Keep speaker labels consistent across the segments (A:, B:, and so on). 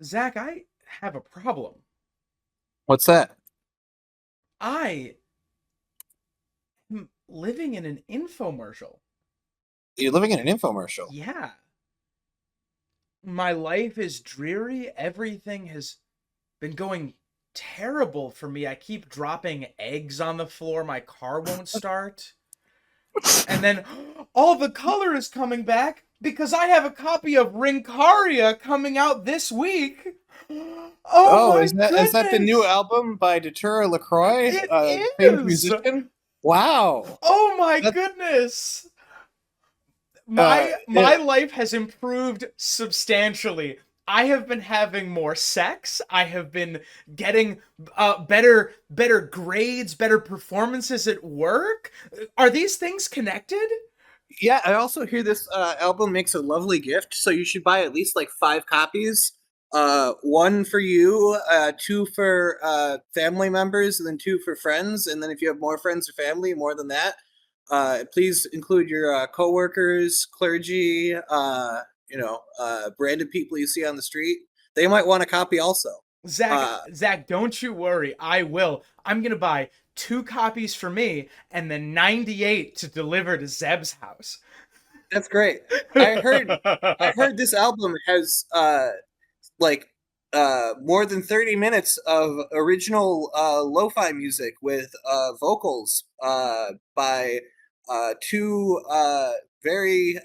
A: Zach, I have a problem.
B: What's that?
A: I am living in an infomercial.
B: You're living in an infomercial.
A: Yeah. My life is dreary. Everything has been going terrible for me. I keep dropping eggs on the floor. My car won't start. And then all the color is coming back because I have a copy of Rincaria coming out this week. Oh
B: Oh,
A: my
B: is that the new
A: goodness!
B: album by Datura LaCroix,
A: It
B: famed
A: is!
B: musician? Wow.
A: Oh my
B: That
A: goodness!
B: uh,
A: My
B: it,
A: life has improved substantially. I have been having more sex. I have been getting better grades, better performances at work. Are these things connected?
B: yeah, I also hear this album makes a lovely gift, so you should buy at least like 5 copies. One for you, two for family members, and then two for friends. And then if you have more friends or family, more than that, please include your coworkers, clergy, branded people you see on the street. They might want a copy also.
A: Zach,
B: Uh,
A: Zach, don't you worry. I will. I'm gonna buy 2 copies for me and then 98 to deliver to Zeb's house.
B: that's great. I heard I heard this album has like more than 30 minutes of original lo-fi music with vocals by two very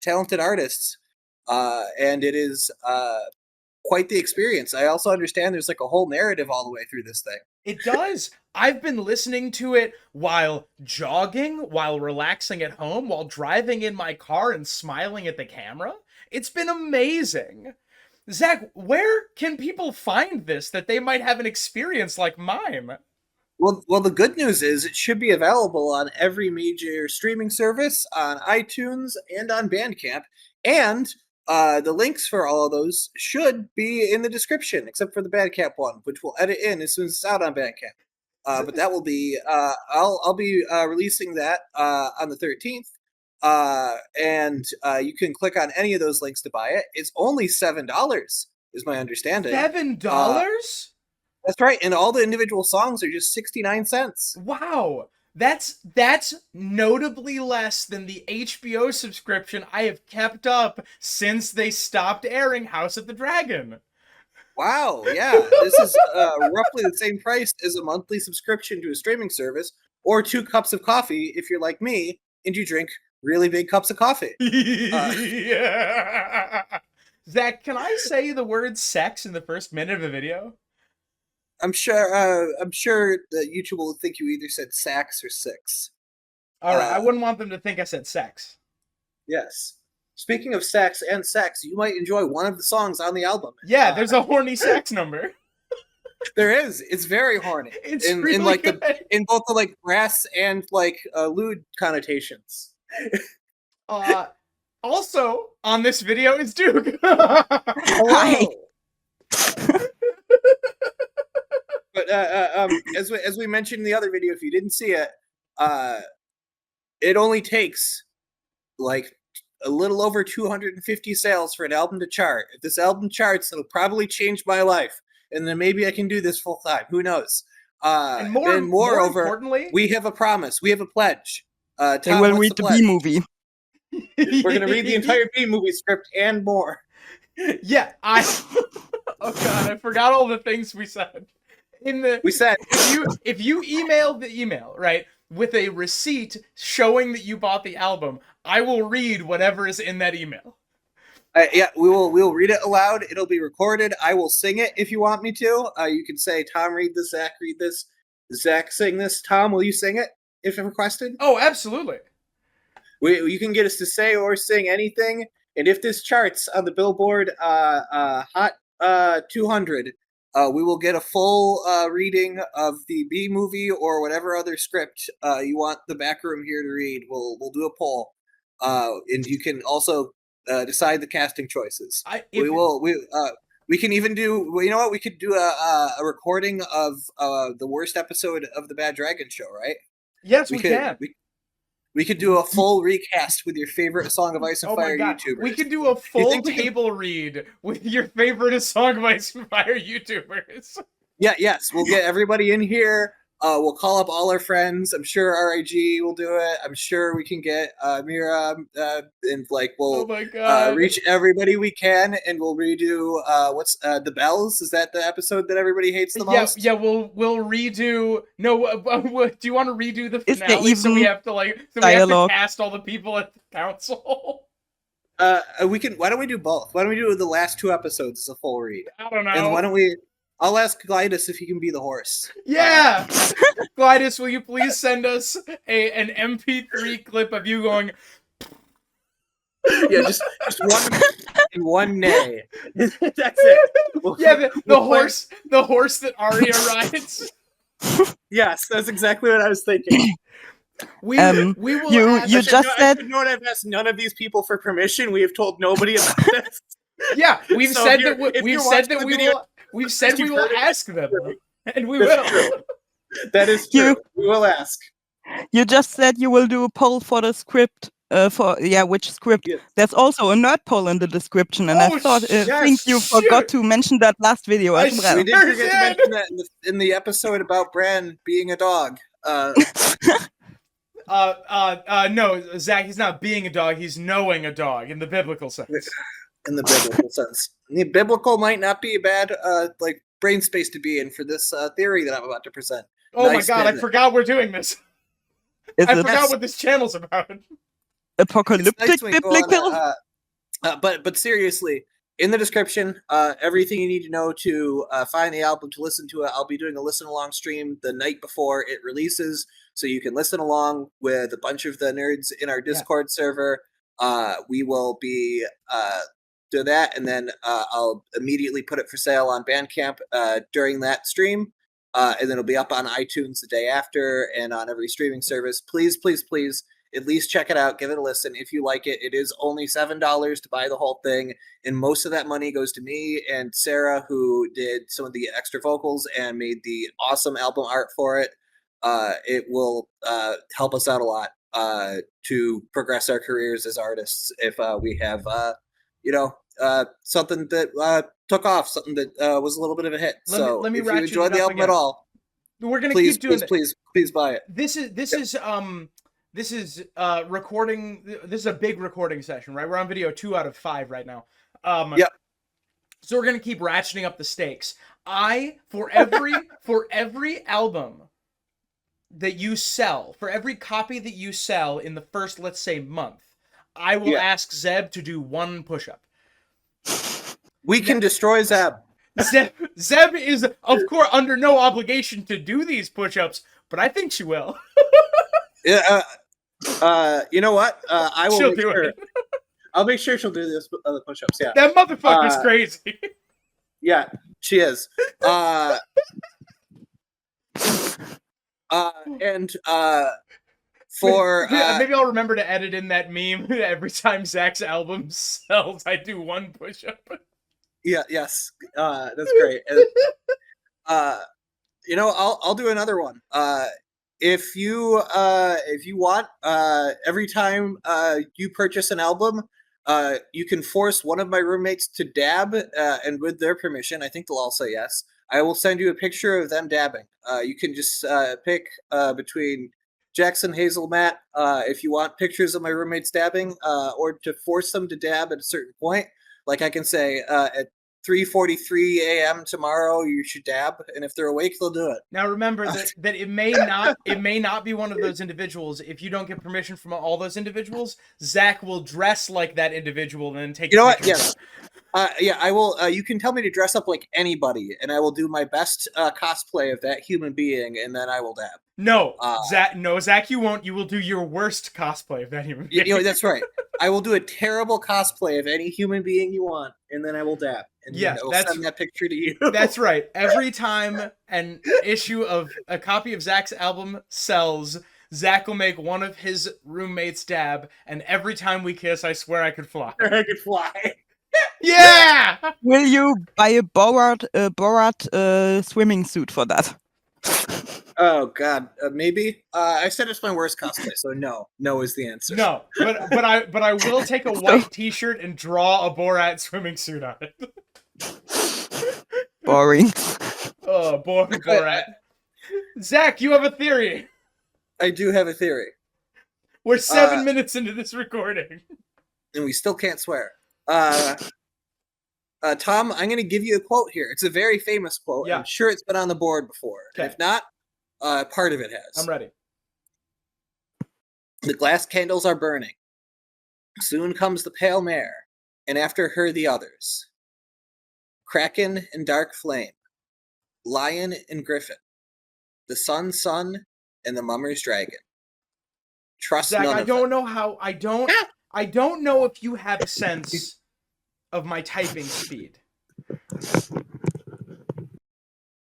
B: talented artists, and it is quite the experience. I also understand there's like a whole narrative all the way through this thing.
A: It does. I've been listening to it while jogging, while relaxing at home, while driving in my car and smiling at the camera. It's been amazing. Zach, where can people find this that they might have an experience like mine?
B: Well, the good news is it should be available on every major streaming service, on iTunes, and on Bandcamp. And the links for all of those should be in the description, except for the Bandcamp one, which we'll edit in as soon as it's out on Bandcamp. But that will be I'll be releasing that on the 13th. And you can click on any of those links to buy it. It's only $7, is my understanding.
A: Seven
B: Uh,
A: dollars?
B: that's right, and all the individual songs are just 69 cents.
A: Wow. That's notably less than the HBO subscription I have kept up since they stopped airing House of the Dragon.
B: Wow, yeah, this is roughly the same price as a monthly subscription to a streaming service, or 2 cups of coffee if you're like me and you drink really big cups of coffee. Uh,
A: Yeah. Zach, can I say the word sex in the first minute of a video?
B: I'm sure that YouTube will think you either said sax or six.
A: All right, I
B: Uh,
A: wouldn't want them to think I said sex.
B: yes. Speaking of sax and sex, you might enjoy one of the songs on the album.
A: Yeah, there's a horny sex number.
B: There is. It's very horny
A: It's
B: in
A: really
B: like the
A: good.
B: in both the like brass and like lewd connotations.
A: Uh, Also on this video is Duke.
C: Hi.
B: Hello. But as we mentioned in the other video, if you didn't see it, uh, it only takes like a little over 250 sales for an album to chart. If this album charts, it'll probably change my life, and then maybe I can do this full time. Who knows?
A: And
B: And
A: more
B: moreover,
A: importantly,
B: we have a promise. We have a pledge.
C: They
B: Tom,
C: will
B: what's
C: read
B: the
C: the B
B: pledge?
C: movie.
B: We're gonna read the entire B movie script and more.
A: Yeah, I oh god, I forgot all the things we said. In the
B: We said
A: if you email the email, right, with a receipt showing that you bought the album, I will read whatever is in that email.
B: Yeah, we will read it aloud. It'll be recorded. I will sing it if you want me to. You can say, Tom, read this. Zach, read this. Zach, sing this. Tom, will you sing it if requested?
A: Oh, absolutely.
B: You can get us to say or sing anything. And if this charts on the Billboard Hot 200, we will get a full reading of the B movie or whatever other script you want the back room here to read. We'll do a poll, and you can also decide the casting choices.
A: I if
B: We will we can even do. You know what? We could do a recording of the worst episode of the Bad Dragon Show, right?
A: Yes,
B: We
A: we
B: could
A: can.
B: We could do a full recast with your favorite Song of Ice and
A: Oh my
B: Fire
A: god,
B: YouTubers.
A: we could do a full
B: think we could-
A: table read with your favorite Song of Ice and Fire YouTubers.
B: Yes, we'll get everybody in here. We'll call up all our friends. I'm sure RIG will do it. I'm sure we can get Mira, and like
A: Oh
B: we'll
A: my god.
B: reach everybody we can, and we'll redo what's the bells? Is that the episode that everybody hates the most?
A: Yeah, we'll redo. No, do you want to redo the
C: Is there
A: finale so we
C: even
A: have to we have to
C: dialogue?
A: cast all the people at the council?
B: We can. Why don't we do both? Why don't we do the last 2 episodes as a full read?
A: I don't know.
B: And why don't we? I'll ask Glidus if he can be the horse.
A: Yeah, Glidus, will you please send us an MP3 clip of you going?
B: Yeah, just one and one neigh. That's it.
A: Yeah, the horse that Arya rides.
B: Yes, that's exactly what I was thinking.
A: We will.
C: you
A: ask-
C: you just said
B: I should note I've asked none of these people for permission. We have told nobody about this.
A: Yeah, we've
B: So
A: said
B: if
A: that
B: you're
A: we've said
B: watching
A: that
B: the
A: we
B: video,
A: will. We've said we
B: you've
A: will
B: heard it.
A: ask them, and we
B: That's
A: will.
B: true. That is true. We will ask.
C: you just said you will do a poll for the script. Which script?
B: Yeah.
C: There's also a nerd poll in the description, and
A: Oh,
C: I thought
B: yes,
C: think you
A: shoot.
C: forgot to mention that last video
A: I
C: as well.
B: We did
A: Sure
B: forget to mention that in the episode about Bran being a dog.
A: No, Zach, he's not being a dog, he's knowing a dog in the biblical sense.
B: In the biblical sense, the biblical might not be a bad brain space to be in for this theory that I'm about to present.
A: Oh
B: Nice
A: my god, I
B: bit.
A: forgot we're doing this.
C: Is
A: I
C: it
A: forgot what this channel's about.
C: apocalyptic
B: It's nice when we go
C: biblical?
B: on, but seriously, in the description, everything you need to know to find the album, to listen to it. I'll be doing a listen along stream the night before it releases, so you can listen along with a bunch of the nerds in our Discord server. We will be do that, and then I'll immediately put it for sale on Bandcamp during that stream, and then it'll be up on iTunes the day after and on every streaming service. Please, please, please, at least check it out. Give it a listen. If you like it, it is only $7 to buy the whole thing, and most of that money goes to me and Sarah, who did some of the extra vocals and made the awesome album art for it. It will help us out a lot to progress our careers as artists if we have something that took off, something that was a little bit of a hit.
A: Let me
B: if you
A: ratchet
B: enjoyed
A: it
B: the
A: up
B: album
A: again.
B: at all,
A: We're gonna
B: please,
A: keep doing
B: please buy it.
A: This is recording. This is a big recording session, right? We're on video 2 out of 5 right now.
B: Yep.
A: So we're gonna keep ratcheting up the stakes. For every album that you sell, for every copy that you sell in the first, let's say, month, I will ask Zeb to do 1 push-up.
B: We can destroy Zeb.
A: Zeb is, of course, under no obligation to do these push-ups, but I think she will.
B: Yeah. You know what? I will.
A: She'll do it.
B: I'll make sure she'll do this other push-ups. Yeah.
A: That motherfucker's crazy.
B: Yeah, she is. For
A: maybe I'll remember to edit in that meme every time Zach's album sells. I do 1 push-up.
B: yeah, yes, that's great. And, I'll do another one. If you want, every time you purchase an album, you can force one of my roommates to dab, and with their permission, I think they'll all say yes. I will send you a picture of them dabbing. You can just pick between Jackson, Hazel, Matt, if you want pictures of my roommates dabbing, or to force them to dab at a certain point. Like I can say, at 3:43 a.m. tomorrow, you should dab, and if they're awake, they'll do it.
A: Now remember that it may not be one of those individuals. If you don't get permission from all those individuals, Zach will dress like that individual and then take.
B: You know what? Yes. I will. You can tell me to dress up like anybody, and I will do my best cosplay of that human being, and then I will dab.
A: No, Zach, you won't. You will do your worst cosplay of that human being.
B: That's right. I will do a terrible cosplay of any human being you want, and then I will dab. And
A: yes,
B: I will send that picture to you.
A: That's right. Every time an issue of a copy of Zach's album sells, Zach will make one of his roommates dab, and every time we kiss, I swear I could fly.
B: I could fly.
A: Yeah!
C: Will you buy a Borat swimming suit for that?
B: Oh God, maybe. I said it's my worst cosplay, so no. No is the answer.
A: No, but I will take a white T-shirt and draw a Borat swimming suit on it.
C: Boring.
A: Oh, Borat. Zach, you have a theory.
B: I do have a theory,
A: We're 7 minutes into this recording.
B: and we still can't swear. Tom, I'm going to give you a quote here. It's a very famous quote.
A: Yeah.
B: I'm sure it's been on the board before.
A: Okay.
B: If not, part of it has.
A: I'm ready.
B: The glass candles are burning. Soon comes the pale mare, and after her the others. Kraken and dark flame, lion and griffin, the sun's son and the mummer's dragon. Trust
A: Zach,
B: none
A: I
B: of
A: don't
B: them.
A: know how. I don't know if you have a sense of my typing speed.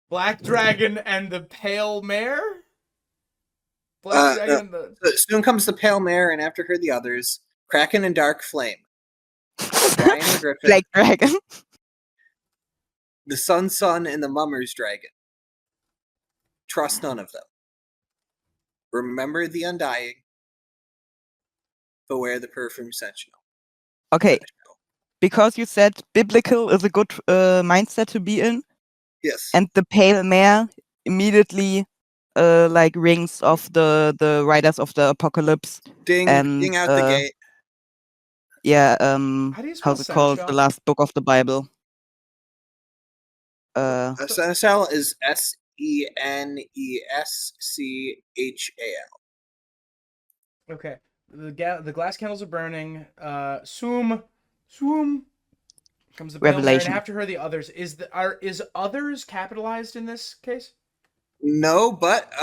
A: Black dragon and the pale mare. Black dragon and the.
B: Soon comes the pale mare, and after her the others. Kraken and dark flame, lion and griffin,
C: Black dragon.
B: the sun's son and the mummer's dragon. Trust none of them. Remember the undying. Beware the perfume sentinel.
C: Okay, because you said biblical is a good mindset to be in,
B: Yes.
C: and the pale mare immediately like rings of the riders of the apocalypse.
B: Ding,
C: and,
B: ding out the gate.
C: Yeah,
A: How do you spell
C: how's it called?
A: seneschal?
C: The last book of the Bible.
B: Seneschal is Seneschal.
A: Okay. The glass candles are burning. Swoom comes the pale mare, and
C: Revelation.
A: after her the others. Is others capitalized in this case?
B: No, but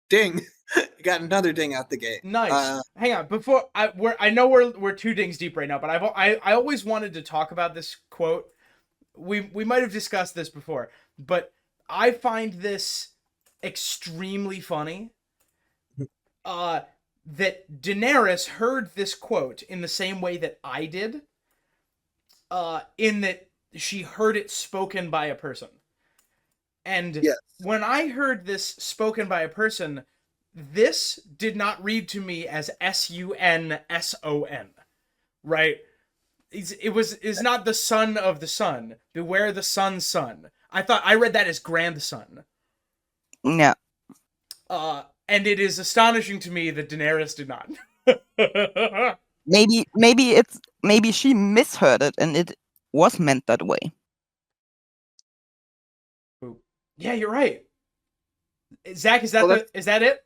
B: ding. You got another ding out the gate.
A: Nice. Hang on, before I know we're 2 dings deep right now, but I always wanted to talk about this quote. We might have discussed this before, but I find this extremely funny. That Daenerys heard this quote in the same way that I did. In that she heard it spoken by a person. And
B: yes.
A: When I heard this spoken by a person, this did not read to me as sunson, right? It's not the son of the sun. Beware the sun's son. I read that as grandson.
C: Yeah.
A: And it is astonishing to me that Daenerys did not.
C: Maybe she misheard it and it was meant that way.
A: Yeah, you're right. Zach, is that is that it?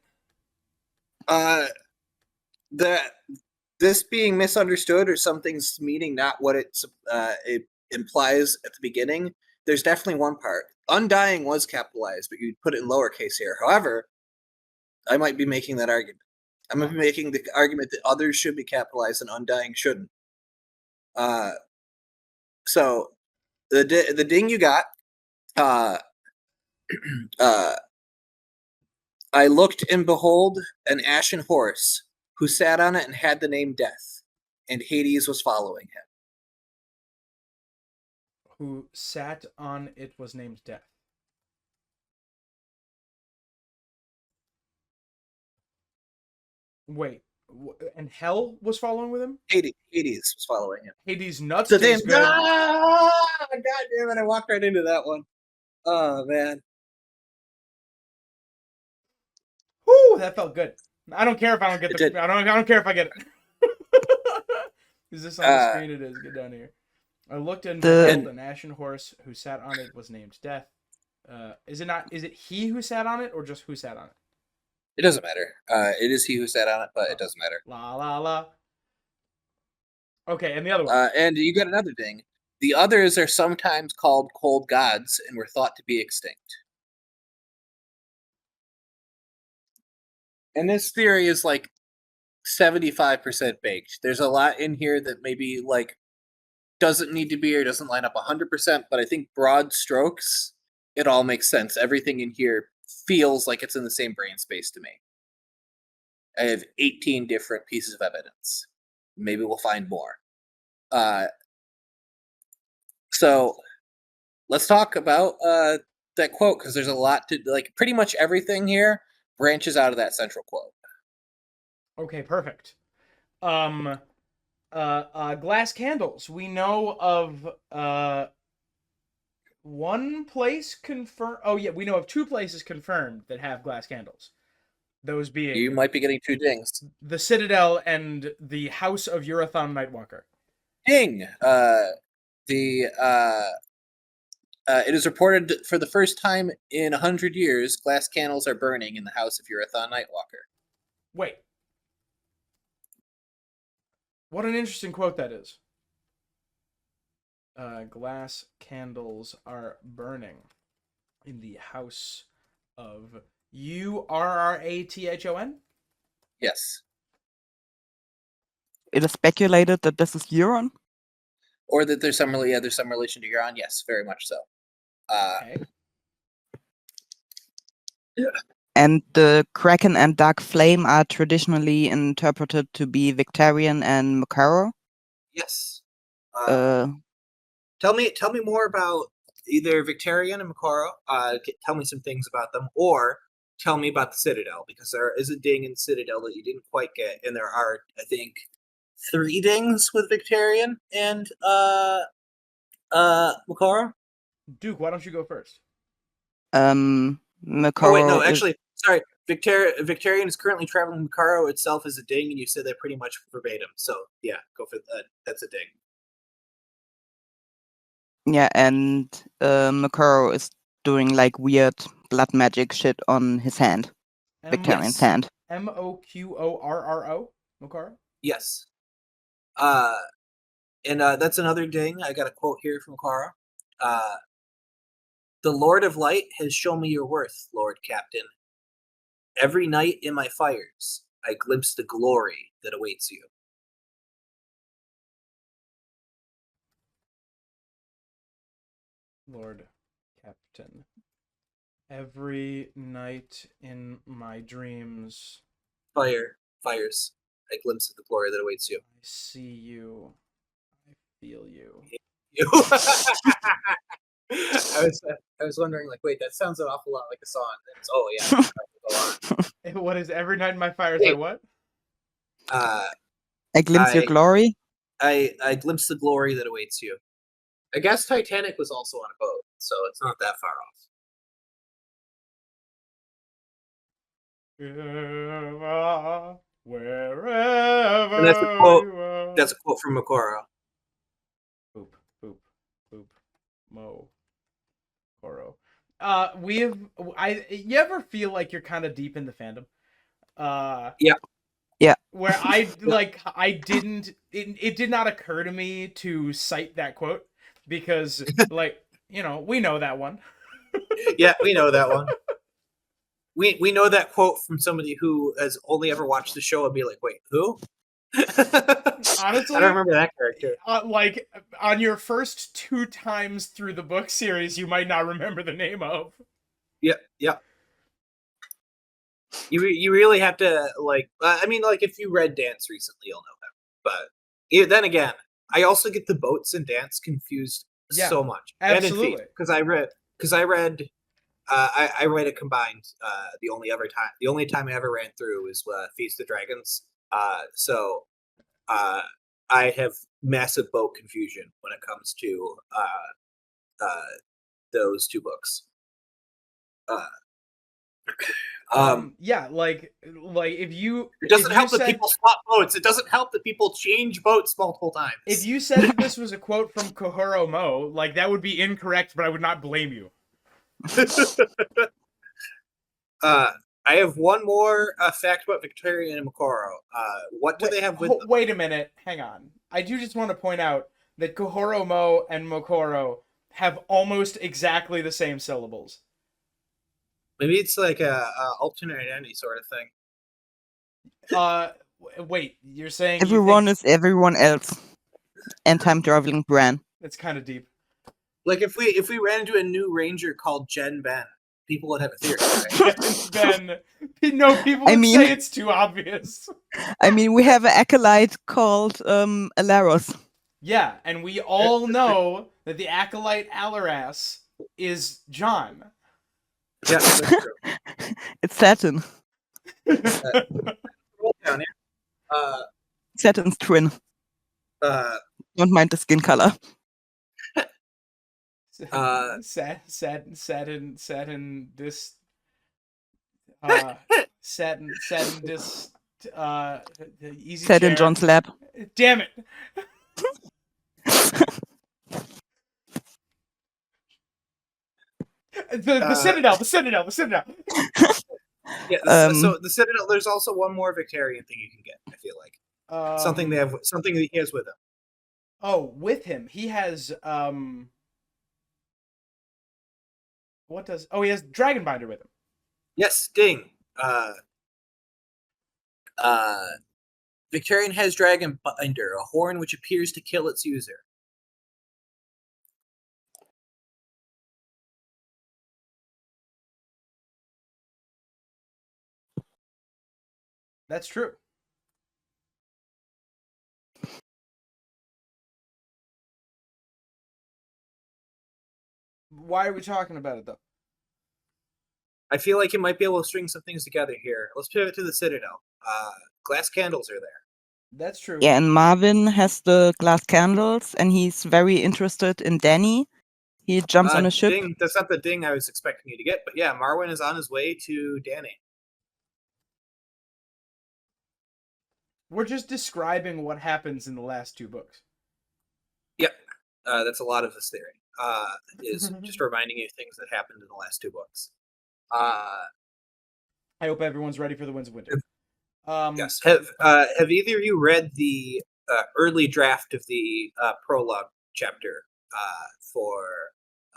B: This being misunderstood or something's meaning not what it implies at the beginning. There's definitely one part. Undying was capitalized, but you put it in lowercase here. However, I might be making that argument. I might be making the argument that others should be capitalized and undying shouldn't. So the ding you got. I looked and behold an ashen horse who sat on it and had the name Death, and Hades was following him.
A: Who sat on it was named Death. Wait, and Hell was following with him?
B: Hades was following him.
A: Hades nuts
B: So
A: is good.
B: God damn it, I walked right into that one. Oh, man.
A: Whoo, that felt good. I don't care if I don't get the... I don't care if I get it. Is this on the screen? It is. Get down here. I looked and behold an ashen horse who sat on it was named Death. Is it he who sat on it or just who sat on it?
B: It doesn't matter. It is he who sat on it, but it doesn't matter.
A: La la la. Okay, and the other one.
B: And you got another thing. The others are sometimes called cold gods and were thought to be extinct. And this theory is like 75% baked. There's a lot in here that maybe like doesn't need to be or doesn't line up 100%, but I think broad strokes, it all makes sense. Everything in here feels like it's in the same brain space to me. I have 18 different pieces of evidence. Maybe we'll find more. So let's talk about that quote because there's a lot to like. Pretty much everything here branches out of that central quote.
A: Okay, perfect. Glass candles. We know of one place confirmed. Oh yeah, we know of two places confirmed that have glass candles. Those
B: You
A: being
B: might be getting 2 dings.
A: the Citadel and the House of Urathon Nightwalker.
B: Ding. It is reported for the first time in 100 years, glass candles are burning in the House of Urathon Nightwalker.
A: Wait. What an interesting quote that is. Glass candles are burning in the House of Urathon?
B: Yes.
C: It is speculated that this is Euron.
B: Or that there's some relation to Euron. Yes, very much so.
A: Okay.
C: And the Kraken and Dark Flame are traditionally interpreted to be Victarion and Makaro.
B: Yes.
C: Tell
B: Tell me more about either Victarion and Makaro. Tell me some things about them, or tell me about the Citadel, because there is a ding in Citadel that you didn't quite get, and there are, I think, 3 dings with Victarion and Makaro.
A: Duke, why don't you go first?
C: Makaro.
B: Oh wait, no, actually, sorry. Victarion is currently traveling. Makaro itself is a ding, and you said that pretty much verbatim. So yeah, go for that. That's a ding.
C: Yeah, and Makaro is doing like weird blood magic shit on his hand. Victarion's hand.
A: Moqorro? Mokaro?
B: Yes. And that's another ding. I got a quote here from Makaro. The Lord of Light has shown me your worth, Lord Captain. Every night in my fires, I glimpse the glory that awaits you.
A: Lord Captain. Every night in my dreams,
B: Fires, I glimpse of the glory that awaits you.
A: I see you. I feel you.
B: I was wondering, like, wait, that sounds an awful lot like a song. It's, oh yeah,
A: What is every night in my fires?
B: Wait.
A: I what?
C: I glimpse your glory.
B: I glimpse the glory that awaits you. I guess Titanic was also on a boat, so it's not that far off.
A: Wherever
B: And that's a quote.
A: you are.
B: That's a quote from Makaro.
A: Boop, boop, boop. Mo. Koro. You ever feel like you're kind of deep in the fandom?
B: Yeah.
A: Where it did not occur to me to cite that quote because, like, we know that one.
B: Yeah, we know that one. We know that quote from somebody who has only ever watched the show and be like, wait, who?
A: Honestly,
B: I don't remember that character.
A: Like, on your first 2 times through the book series, you might not remember the name of.
B: Yeah. You really have to, like, I mean, like, if you read Dance recently, you'll know him. But then again, I also get the boats and Dance confused so much.
A: Absolutely.
B: Because I read a combined. The only time I ever ran through was Feast of Dragons. So I have massive boat confusion when it comes to those 2 books.
A: Yeah, like if you
B: it doesn't help that people swap boats. It doesn't help that people change boats multiple times.
A: If you said that this was a quote from Kohoro Mo, like, that would be incorrect, but I would not blame you.
B: I have one more fact about Victarion and Makaro. What do they have with them?
A: Wait a minute, hang on. I do just want to point out that Kohoro Mo and Mokoro have almost exactly the same syllables.
B: Maybe it's like a alternate identity sort of
A: thing. Wait, you're saying
C: everyone is everyone else, and time traveling Bran.
A: That's kind of deep.
B: Like if we ran into a new ranger called Jen Ben, people would have a theory. Right?
A: Ben. No, people would say it's too obvious.
C: I mean, we have an acolyte called Alaros.
A: Yeah, and we all know that the acolyte Alaras is John.
B: Yeah, that's true.
C: It's Saturn.
B: Roll down here.
C: Saturn's twin. Don't mind the skin color.
A: Satin this easy
C: Sat in
A: chair.
C: John's lap.
A: Damn it. The Citadel.
B: Yeah, so the Citadel. There's also one more Victorian thing you can get. I feel like something that he has with him.
A: Oh, with him, he has what does? Oh, he has Dragonbinder with him.
B: Yes, ding. Victorian has Dragonbinder, a horn which appears to kill its user.
A: That's true. Why are we talking about it, though?
B: I feel like you might be able to string some things together here. Let's pivot to the Citadel. Glass candles are there.
A: That's true.
C: Yeah, and Marvin has the glass candles, and he's very interested in Dany. He jumps on a ship.
B: Ding, that's not the ding I was expecting you to get, but yeah, Marwyn is on his way to Dany.
A: We're just describing what happens in the last two books.
B: Yep, that's a lot of this theory. Is just reminding you things that happened in the last two books.
A: I hope everyone's ready for the Winds of Winter.
B: Yes. Have either of you read the early draft of the prologue chapter for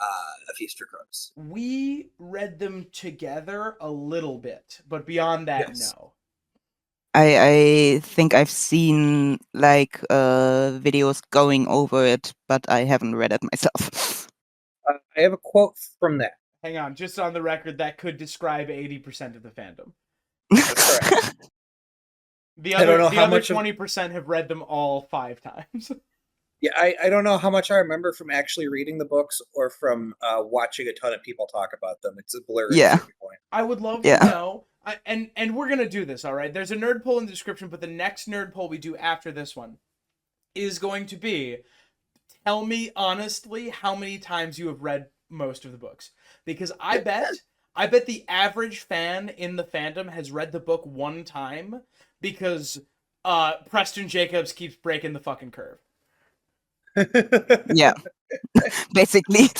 B: A Feast for Crows?
A: We read them together a little bit, but beyond that,
B: Yes.
A: no.
C: I think I've seen like videos going over it, but I haven't read it myself.
B: I have a quote from that.
A: Hang on, just on the record, that could describe 80% of the fandom.
B: That's correct.
A: The other 20% have read them all 5 times.
B: Yeah, I don't know how much I remember from actually reading the books or from watching a ton of people talk about them. It's a blur.
C: Yeah.
B: At point.
A: I would love to know. And we're going to do this, all right? There's a nerd poll in the description, but the next nerd poll we do after this one is going to be, tell me honestly how many times you have read most of the books. Because I bet the average fan in the fandom has read the book 1 time because Preston Jacobs keeps breaking the fucking curve.
C: Yeah, basically.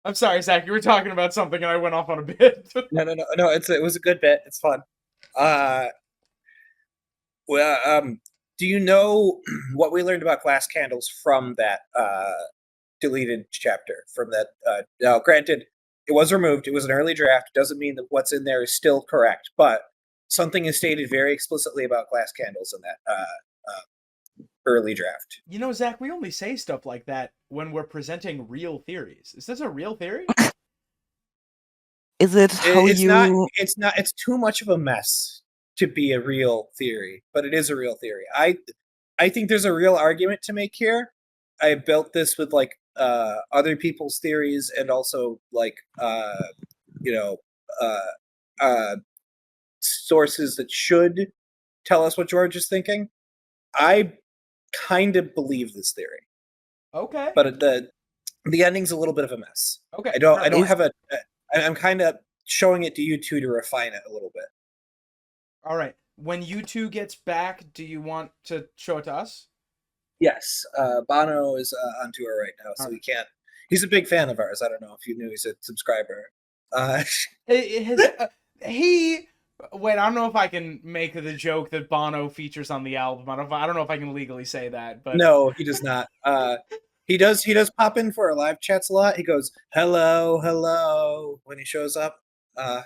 A: I'm sorry, Zach. You were talking about something, and I went off on a bit.
B: No. It was a good bit. It's fun. Do you know what we learned about glass candles from that deleted chapter? From that, now, granted, it was removed. It was an early draft. It doesn't mean that what's in there is still correct, but something is stated very explicitly about glass candles in that early draft.
A: You know, Zach, we only say stuff like that when we're presenting real theories. Is this a real theory?
C: Is it how
B: it's
C: you...
B: not. It's not. It's too much of a mess to be a real theory, but it is a real theory. I think there's a real argument to make here. I built this with like other people's theories and also like sources that should tell us what George is thinking. I kind of believe this theory.
A: Okay.
B: But the ending's a little bit of a mess.
A: Okay.
B: I don't have I'm kind of showing it to you two to refine it a little bit.
A: All right. When U2 gets back, do you want to show it to us?
B: Yes. Bono is on tour right now, so he can't. He's a big fan of ours. I don't know if you knew he's a subscriber.
A: Wait, I don't know if I can make the joke that Bono features on the album. I don't know if I can legally say that, but
B: no, he does not. He does pop in for our live chats a lot. He goes, "Hello, hello," when he shows up.
A: I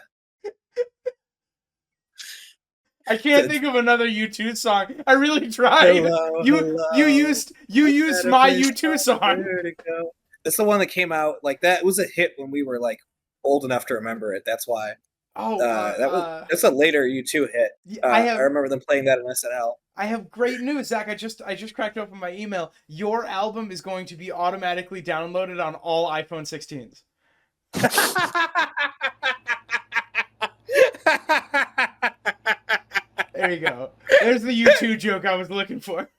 A: can't think of another U2 song. I really tried.
B: Hello,
A: you used my U2 song.
B: That's the one that came out like that. It was a hit when we were like old enough to remember it. That's why. That's a later U2 hit. I remember them playing that on SNL.
A: I have great news, Zach. I just cracked open my email. Your album is going to be automatically downloaded on all iPhone 16s. There you go. There's the U2 joke I was looking for.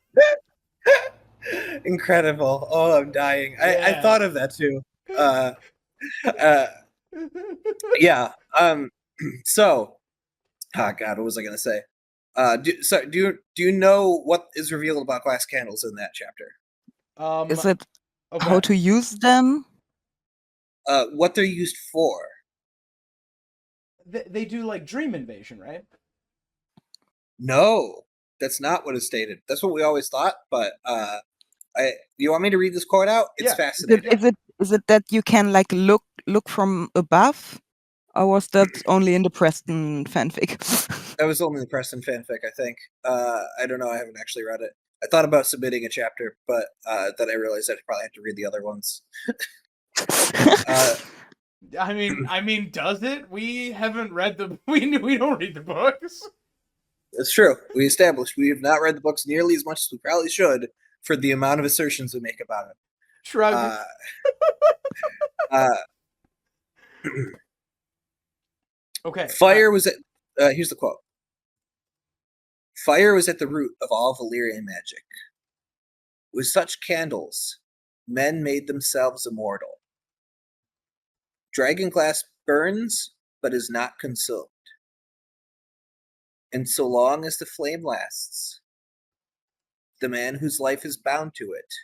B: Incredible. Oh, I'm dying. I
A: Yeah.
B: thought of that too. Uh, yeah. So, oh God, what was I gonna say? Do you know what is revealed about glass candles in that chapter?
C: Is it
A: Okay.
C: how to use them?
B: What they're used for?
A: They do like dream invasion, right?
B: No, that's not what is stated. That's what we always thought, but you want me to read this quote out? It's
A: Yeah.
B: fascinating.
C: Is it that you can like look from above, or was that only in the Preston fanfic?
B: That was only the Preston fanfic, I think. I don't know. I haven't actually read it. I thought about submitting a chapter, but then I realized I'd probably have to read the other ones.
A: I mean, does it? We haven't read the. We don't read the books.
B: It's true. We established we have not read the books nearly as much as we probably should for the amount of assertions we make about it.
A: Shrug. Okay.
B: Fire was at. Here's the quote. Fire was at the root of all Valyrian magic. With such candles, men made themselves immortal. Dragonglass burns, but is not consumed. And so long as the flame lasts, the man whose life is bound to it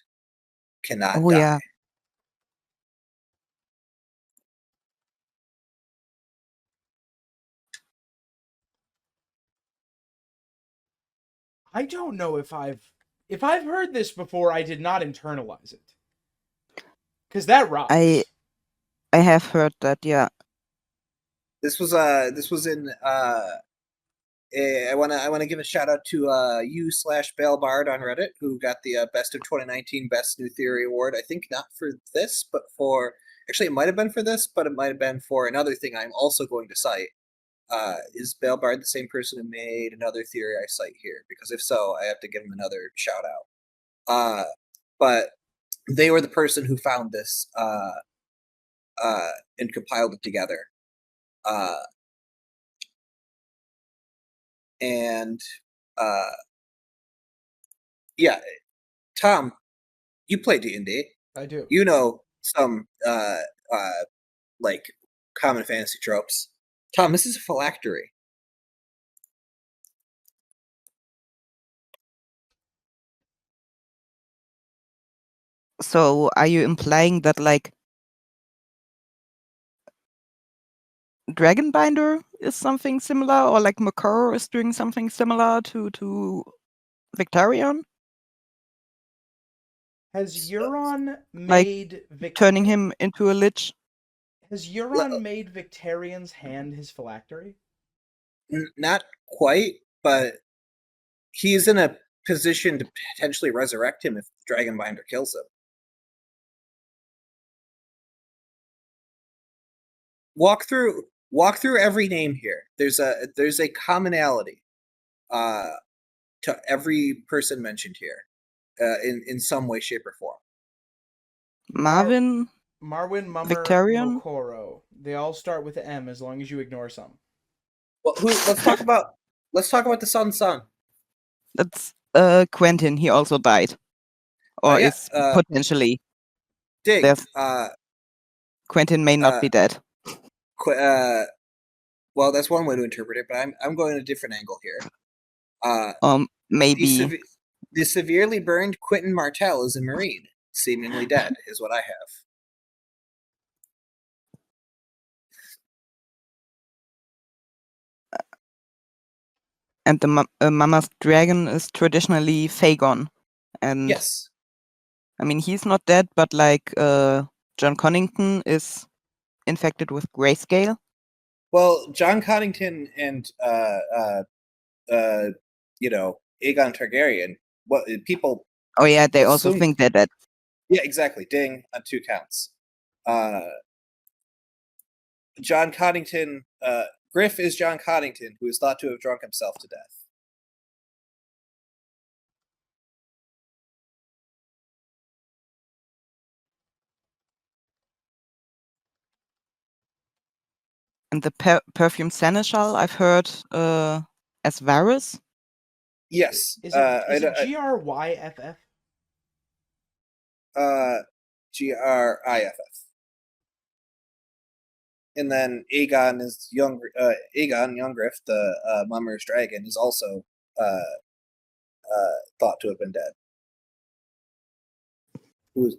B: cannot
C: Oh
B: die.
C: yeah.
A: I don't know if I've heard this before. I did not internalize it because that rocks.
C: I have heard that. Yeah.
B: This was in I wanna give a shout out to u/Bailbard on Reddit, who got the Best of 2019 Best New Theory Award. I think not for this, but for actually it might have been for this, but it might have been for another thing I'm also going to cite. Is Bailbard the same person who made another theory I cite here? Because if so, I have to give him another shout out. But they were the person who found this and compiled it together. And yeah, Tom, you play D&D.
A: I do.
B: You know some like common fantasy tropes. Tom, this is a phylactery.
C: So are you implying that like Dragonbinder is something similar, or like Makar is doing something similar to Victarion?
A: Has Euron made
C: Turning him into a lich?
A: Has Euron made Victarion's hand his phylactery?
B: Not quite, but he's in a position to potentially resurrect him if Dragonbinder kills him. Walk through every name here. There's a commonality to every person mentioned here in some way, shape, or form.
C: Marwyn,
A: Mummer,
C: Victarion?
A: Mokoro. They all start with M as long as you ignore some.
B: Well, let's talk about the Sun's son.
C: That's Quentin. He also died, or
B: Yeah,
C: is potentially.
B: Dig.
C: There's Quentin may not be dead.
B: Well, that's one way to interpret it, but I'm going a different angle here.
C: Maybe
B: the severely burned Quentin Martell is a Marine, seemingly dead, is what I have.
C: And the Mama's dragon is traditionally Fagon, and
B: Yes.
C: I mean he's not dead, but like John Connington is infected with grayscale.
B: Well, John Connington and Aegon Targaryen. What people?
C: Oh yeah, they also think they're dead.
B: Yeah, exactly. Ding on 2 counts. John Connington. Griff is John Connington, who is thought to have drunk himself to death.
C: And the perfume seneschal I've heard as Varys.
B: Yes.
A: Is it Gryff?
B: Griff. And then Aegon Younggriff, the Mummer's dragon, is also thought to have been dead. Who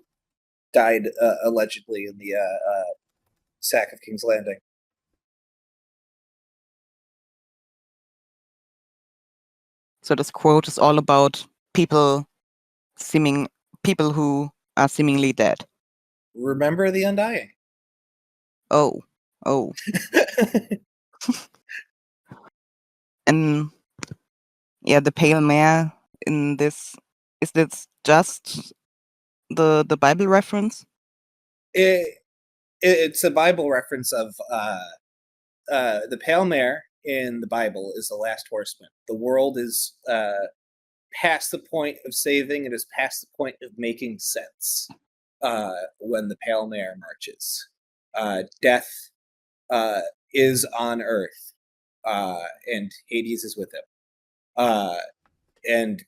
B: died allegedly in the sack of King's Landing.
C: So this quote is all about people who are seemingly dead.
B: Remember the Undying.
C: Oh. And yeah, the pale mare in this, is this just the Bible reference?
B: It's a Bible reference of the pale mare in the Bible is the last horseman. The world is past the point of saving. It is past the point of making sense when the pale mare marches. Death is on earth, and Hades is with him. And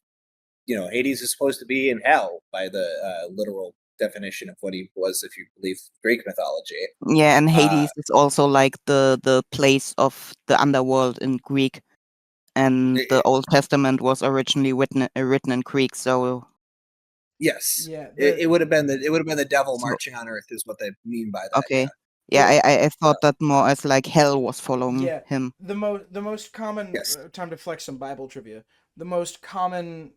B: Hades is supposed to be in hell by the literal definition of what he was, if you believe Greek mythology.
C: Yeah, and Hades is also like the place of the underworld in Greek, and the Old Testament was originally written in Greek. So
B: yes,
A: yeah,
B: it would have been the devil marching on earth, is what they mean by that.
C: Okay, yeah, I thought that more as like hell was following him.
A: The most common time to flex some Bible trivia. The most common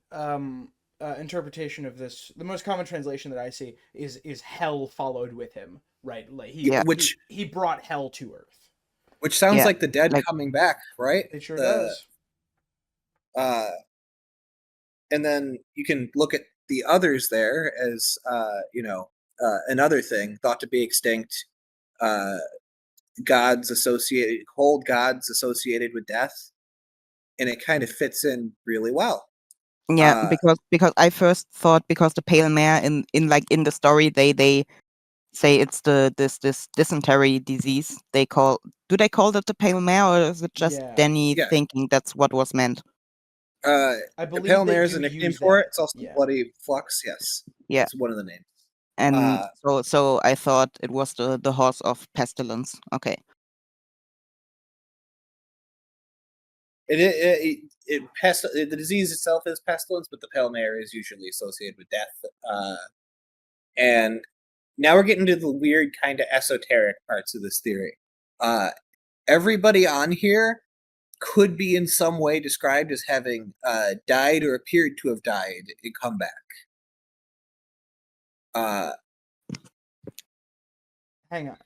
A: interpretation of this, the most common translation that I see is hell followed with him, right? Like he brought hell to earth.
B: Which sounds like the dead coming back, right?
A: It sure does.
B: And then you can look at the others there as another thing thought to be extinct. Cold gods associated with death, and it kind of fits in really well.
C: Yeah, because I first thought, because the pale mare in the story they say it's this dysentery disease. Do they call that the pale mare, or is it just Dany thinking that's what was meant?
A: I believe
B: the pale mare is a nickname for it. It's also bloody flux. Yes.
C: Yeah.
B: It's one of the names.
C: And so I thought it was the horse of pestilence. Okay.
B: The disease itself is pestilence, but the pale mare is usually associated with death. And now we're getting to the weird kind of esoteric parts of this theory. Everybody on here could be in some way described as having died or appeared to have died and come back.
A: Hang on.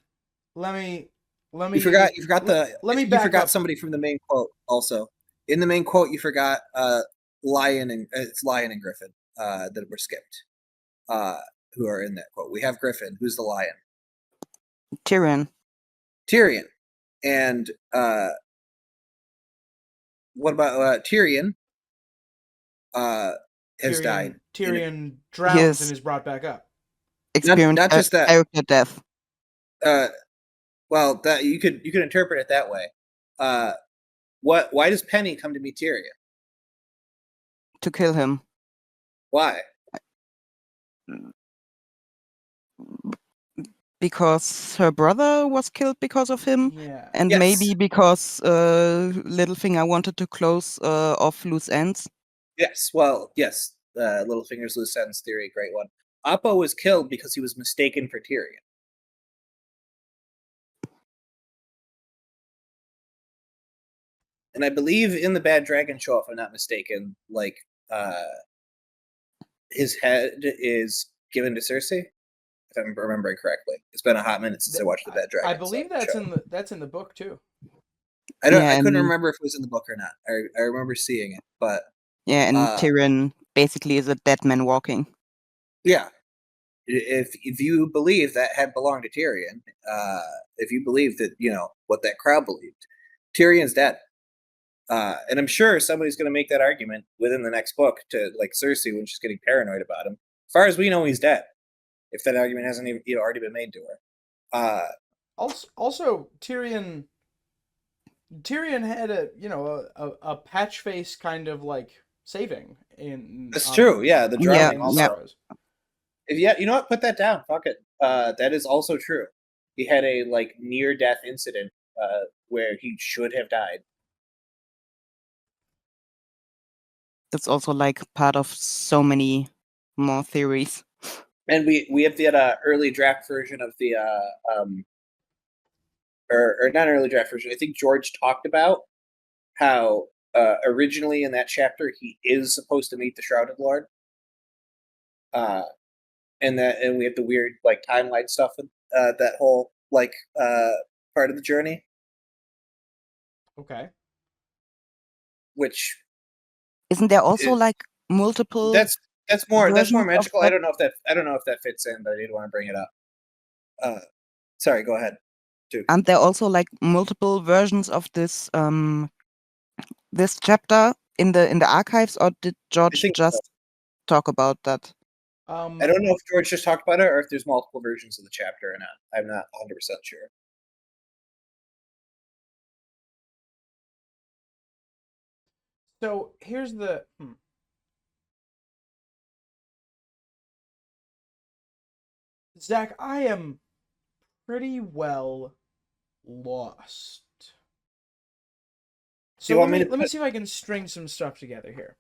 A: Let me.
B: You forgot somebody from the main quote also. In the main quote, you forgot Lion and Griffin that were skipped. Who are in that quote? We have Griffin. Who's the lion?
C: Tyrion.
B: And what about Tyrion? Has died.
A: Tyrion drowns and is brought back up.
C: Experienced
B: not just that.
C: Character death.
B: Well, that you could interpret it that way. Why does Penny come to meet Tyrion?
C: To kill him.
B: Why?
C: Because her brother was killed because of him.
A: Yeah.
C: And maybe because Littlefinger wanted to close off loose ends.
B: Yes. Well, yes. Littlefinger's loose ends theory, great one. Oppo was killed because he was mistaken for Tyrion. And I believe in the Bad Dragon show, if I'm not mistaken, like his head is given to Cersei, if I'm remembering correctly. It's been a hot minute since I watched the Bad Dragon.
A: I believe that's in the book too.
B: I couldn't remember if it was in the book or not. I remember seeing it, but
C: yeah, and Tyrion basically is a dead man walking.
B: Yeah. If you believe that head belonged to Tyrion, if you believe that, what that crowd believed, Tyrion's dead. And I'm sure somebody's going to make that argument within the next book to, like, Cersei when she's getting paranoid about him. As far as we know, he's dead. If that argument hasn't even already been made to her.
A: Also, Tyrion Tyrion had a patch face kind of like saving in
B: That's
A: on
B: true. Yeah, the
C: Yeah,
B: drowning
A: Game of
C: yeah.
B: also.
A: Thrones.
B: Yeah, you know what? Put that down. Fuck it. That is also true. He had a near death incident where he should have died.
C: That's also like part of so many more theories.
B: And we have the early draft version of the or not early draft version. I think George talked about how originally in that chapter he is supposed to meet the Shrouded Lord. And we have the weird timeline stuff and that whole part of the journey,
A: Okay.
B: which
C: Isn't there also
B: is,
C: like multiple
B: that's more
C: versions of
B: magical. I
C: that?
B: don't know if that fits in, but I did want to bring it up. Sorry, go ahead. Duke.
C: Aren't there also like multiple versions of this chapter in the archives, or did
B: I
C: George
B: think so.
C: just talk about that?
B: I don't know if George just talked about it or if there's multiple versions of the chapter or not. I'm not 100% sure.
A: So here's the Zach, I am pretty well lost.
B: Do you
A: So
B: want me to
A: let me see if I can string some stuff together here.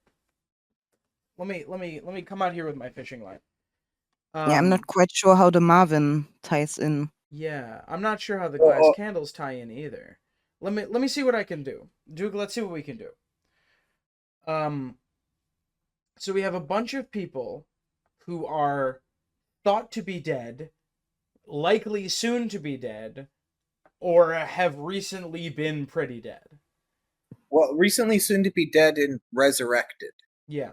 A: Let me come out here with my fishing line.
C: Yeah, I'm not quite sure how the Marvin ties in.
A: Yeah, I'm not sure how the
B: Oh,
A: glass
B: oh.
A: candles tie in either. Let me see what I can do. Duke, let's see what we can do. So we have a bunch of people who are thought to be dead, likely soon to be dead, or have recently been pretty dead.
B: Well, recently soon to be dead and resurrected.
A: Yeah.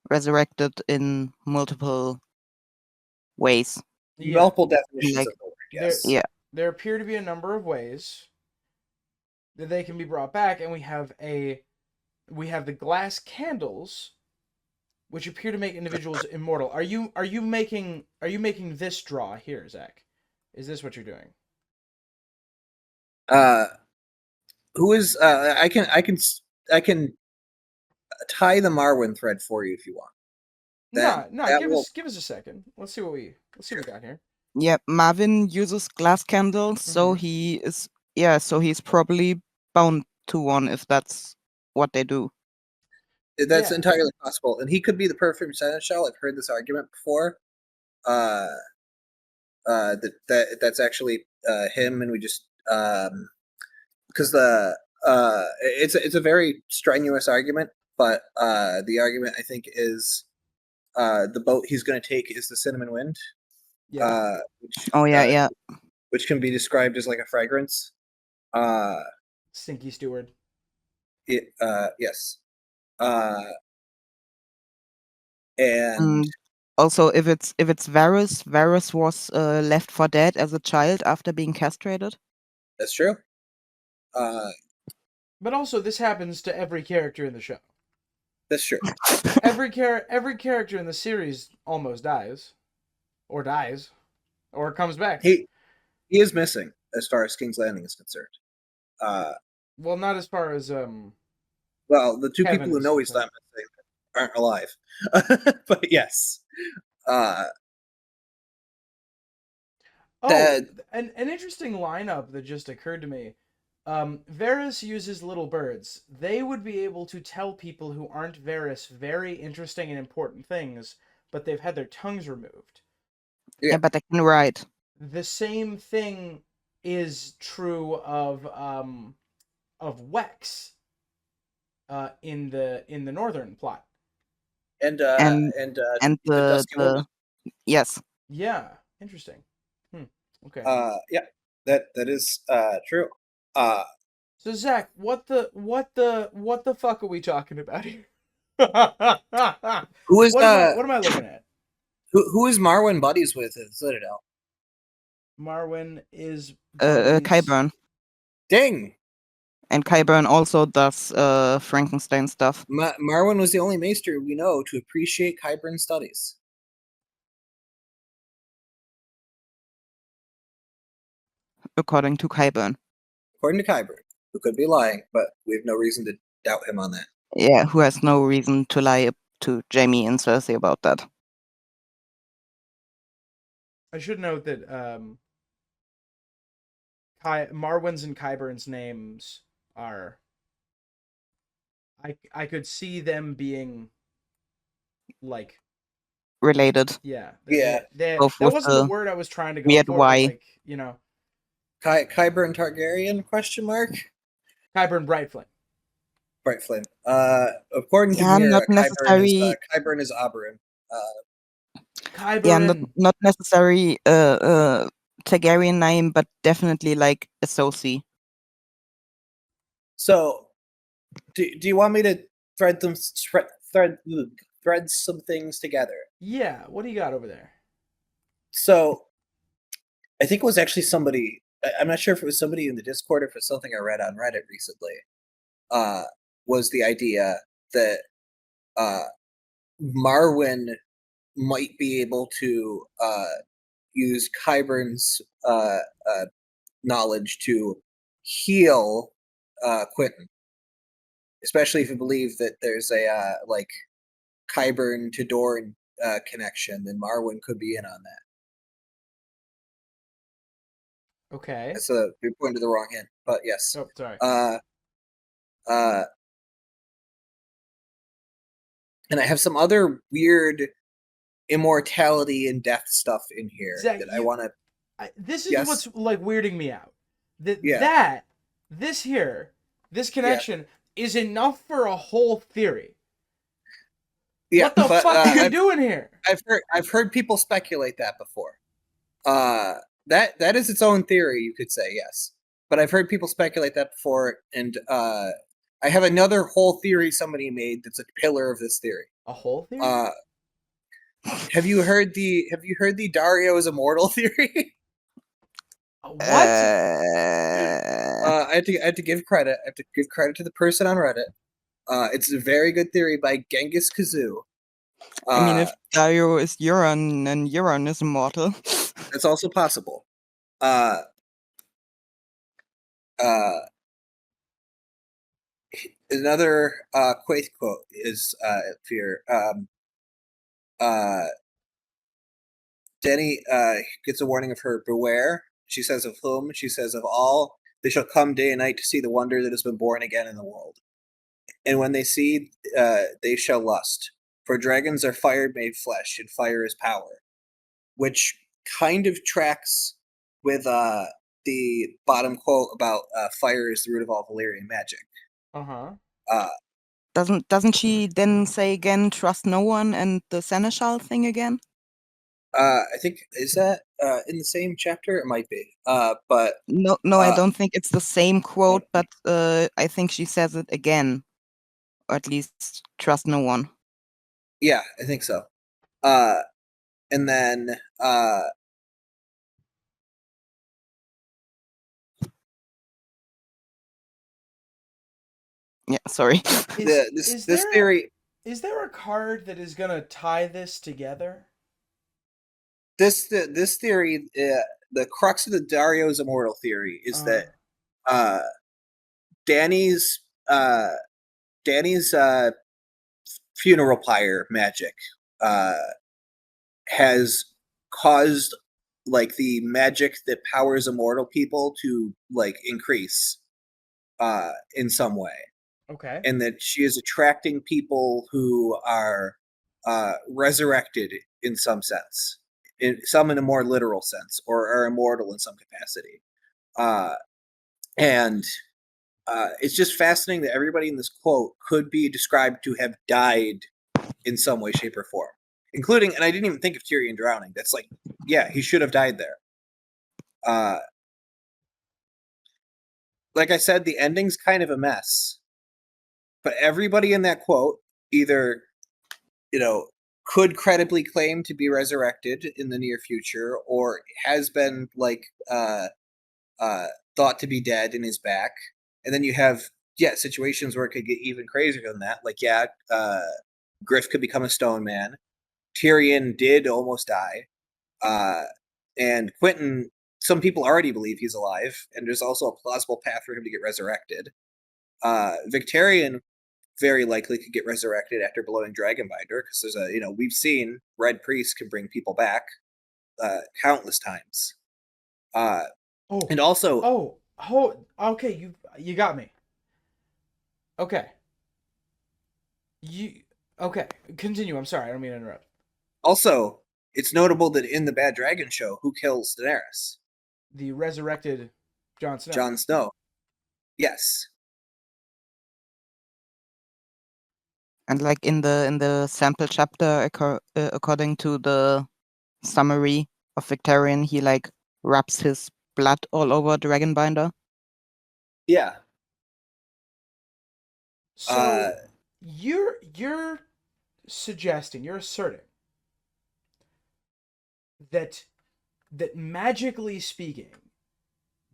C: Resurrected in multiple ways.
A: Yeah.
B: Multiple definitions
C: Like,
B: of the word, yes.
C: yeah.
A: There appear to be a number of ways that they can be brought back, and we have the glass candles, which appear to make individuals immortal. Are you making this draw here, Zach? Is this what you're doing?
B: Who is I can tie the Marwyn thread for you if you want.
A: Nah.
B: That
A: Give
B: will
A: us a second. Let's see what we got here.
C: Yeah, Marvin uses glass candles, so
A: Mhm.
C: so he's probably bound to one if that's what they do.
B: that's
A: Yeah.
B: entirely possible. And he could be the perfect seneschal. I've heard this argument before. That's actually him, and we just because it's a very strenuous argument, but the argument I think is the boat he's going to take is the Cinnamon Wind,
A: Yeah.
C: Oh yeah.
B: which can be described as like a fragrance.
A: Stinky Steward.
B: Yes, uh, and
C: And also, if it's Varys was left for dead as a child after being castrated.
B: that's true.
A: But also, this happens to every character in the show.
B: That's true.
A: Every character in the series almost dies, or comes back.
B: He is missing as far as King's Landing is concerned.
A: Well, not as far as
B: Well, the two
A: Kevin
B: people who
A: is
B: know he's
A: concerned.
B: not missing aren't alive. But yes.
A: Oh,
B: That
A: an interesting lineup that just occurred to me. Varys uses little birds. They would be able to tell people who aren't Varys very interesting and important things, but they've had their tongues removed.
B: Yeah.
C: Yeah, but they can write.
A: The same thing is true of Wex in the northern plot.
B: and the Dusky Woman.
C: Yes.
A: Yeah, interesting. Okay.
B: Yeah, that is true.
A: So Zach, what the fuck are we talking about here?
B: Who is
A: what am I looking at?
B: who is Marwyn buddies with at Citadel?
A: Marwyn is buddies.
C: Qyburn.
B: Ding!
C: And Qyburn also does Frankenstein stuff.
B: Marwyn was the only maester we know to appreciate Qyburn's studies.
C: according to Qyburn.
B: According to Qyburn, who could be lying, but we have no reason to doubt him on that.
C: Yeah, who has no reason to lie to Jaime and Cersei about that.
A: I should note that Marwyn's and Qyburn's names are. I could see them being like
C: Related.
A: yeah.
B: Yeah.
A: That
C: Both with
A: wasn't the
C: the
A: word I was trying to go
C: weird
A: for.
C: Y.
A: But like, you know,
B: Qyburn Targaryen? Question mark.
A: Qyburn Brightflame.
B: Bright Flame. According to
C: Yeah,
B: Mira,
C: not necessary.
B: Qyburn is Oberyn.
C: Yeah,
A: Qyburn.
C: not necessary Targaryen name, but definitely like a Cersei.
B: So, do you want me to thread some things together?
A: Yeah, what do you got over there?
B: So, I think it was actually somebody. I'm not sure if it was somebody in the Discord or if it's something I read on Reddit recently. Was the idea that Marwyn might be able to use Qyburn's knowledge to heal Quentin, especially if you believe that there's a like Qyburn to Dorne connection, then Marwyn could be in on that.
A: Okay.
B: That's you're pointing to the wrong hint, but yes.
A: Oh, sorry.
B: And I have some other weird immortality and death stuff in here
A: Zach,
B: that I want to.
A: This is
B: Yes?
A: what's like weirding me out.
B: Yeah.
A: This connection is enough for a whole theory.
B: Yeah,
A: What the fuck are you doing here?
B: I've heard people speculate that before. That is its own theory, you could say, yes. But I've heard people speculate that before, and I have another whole theory somebody made that's a pillar of this theory.
A: A whole theory?
B: Have you heard the Dario is immortal theory?
A: What?
B: I have to give credit. I have to give credit to the person on Reddit. It's a very good theory by Genghis Kazoo.
C: I mean, if Dario is Euron, then Euron is immortal.
B: That's also possible. Another Quaith quote is fear. Dany gets a warning of her beware. She says of whom? She says of all. They shall come day and night to see the wonder that has been born again in the world. And when they see, they shall lust. For dragons are fire made flesh, and fire is power. Which kind of tracks with the bottom quote about fire is the root of all Valyrian magic.
C: Doesn't she then say again, trust no one, and the seneschal thing again?
B: I think, is that in the same chapter? It might be. But
C: no, I don't think it's the same quote, but I think she says it again, or at least trust no one.
B: Yeah, I think so. And then
C: yeah, sorry.
B: This theory.
A: Is there a card that is gonna tie this together?
B: This theory, the crux of the Dario's immortal theory is that Dany's funeral pyre magic has caused like the magic that powers immortal people to like increase in some way.
A: Okay.
B: And that she is attracting people who are resurrected in some sense. Some in a more literal sense, or are immortal in some capacity. And it's just fascinating that everybody in this quote could be described to have died in some way, shape, or form. Including, and I didn't even think of Tyrion drowning. That's like, yeah, he should have died there. Like I said, the ending's kind of a mess. But everybody in that quote either, could credibly claim to be resurrected in the near future, or has been like thought to be dead and is back. And then you have situations where it could get even crazier than that. Like Griff could become a stone man. Tyrion did almost die, and Quentin some people already believe he's alive, and there's also a plausible path for him to get resurrected. Victarion very likely could get resurrected after blowing Dragonbinder, because there's we've seen Red Priest can bring people back countless times. And also,
A: okay, you got me. Okay. Okay, continue. I'm sorry, I don't mean to interrupt.
B: also, it's notable that in the Bad Dragon show, who kills Daenerys?
A: The resurrected Jon Snow.
B: Jon Snow. Yes.
C: And like in the sample chapter, according to the summary of Victarion, he like rubs his blood all over Dragonbinder.
B: Yeah.
A: So you're suggesting, you're asserting that magically speaking,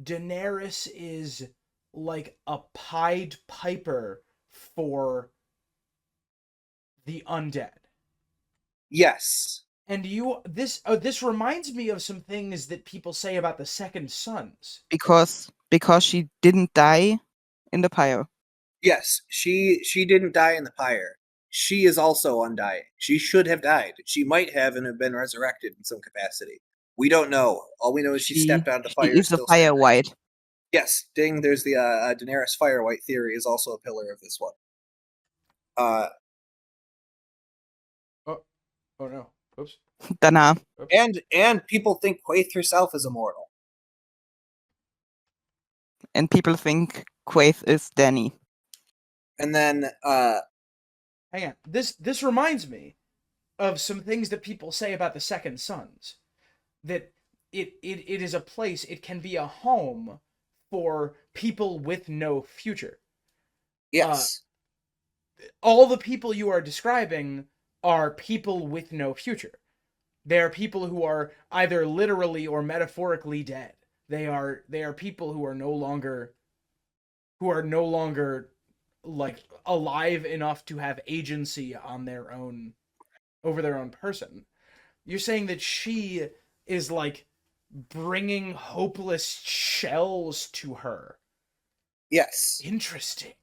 A: Daenerys is like a Pied Piper for the undead.
B: Yes.
A: And this reminds me of some things that people say about the Second Sons.
C: Because she didn't die in the pyre.
B: Yes, she didn't die in the pyre. She is also undying. She should have died. She might have and have been resurrected in some capacity. We don't know. All we know is she stepped out of the fire.
C: She is a fire white.
B: Yes, ding. There's the Daenerys fire white theory is also a pillar of this one.
A: Oh no! Oops.
C: Dana.
B: And people think Quaithe herself is immortal.
C: And people think Quaithe is Dany.
B: And then
A: hang on. This reminds me of some things that people say about the Second Sons. That it is a place, it can be a home for people with no future.
B: Yes.
A: All the people you are describing are people with no future. They are people who are either literally or metaphorically dead. They are people who are no longer like alive enough to have agency on their own, over their own person. You're saying that she is like bringing hopeless shells to her.
B: Yes.
A: Interesting.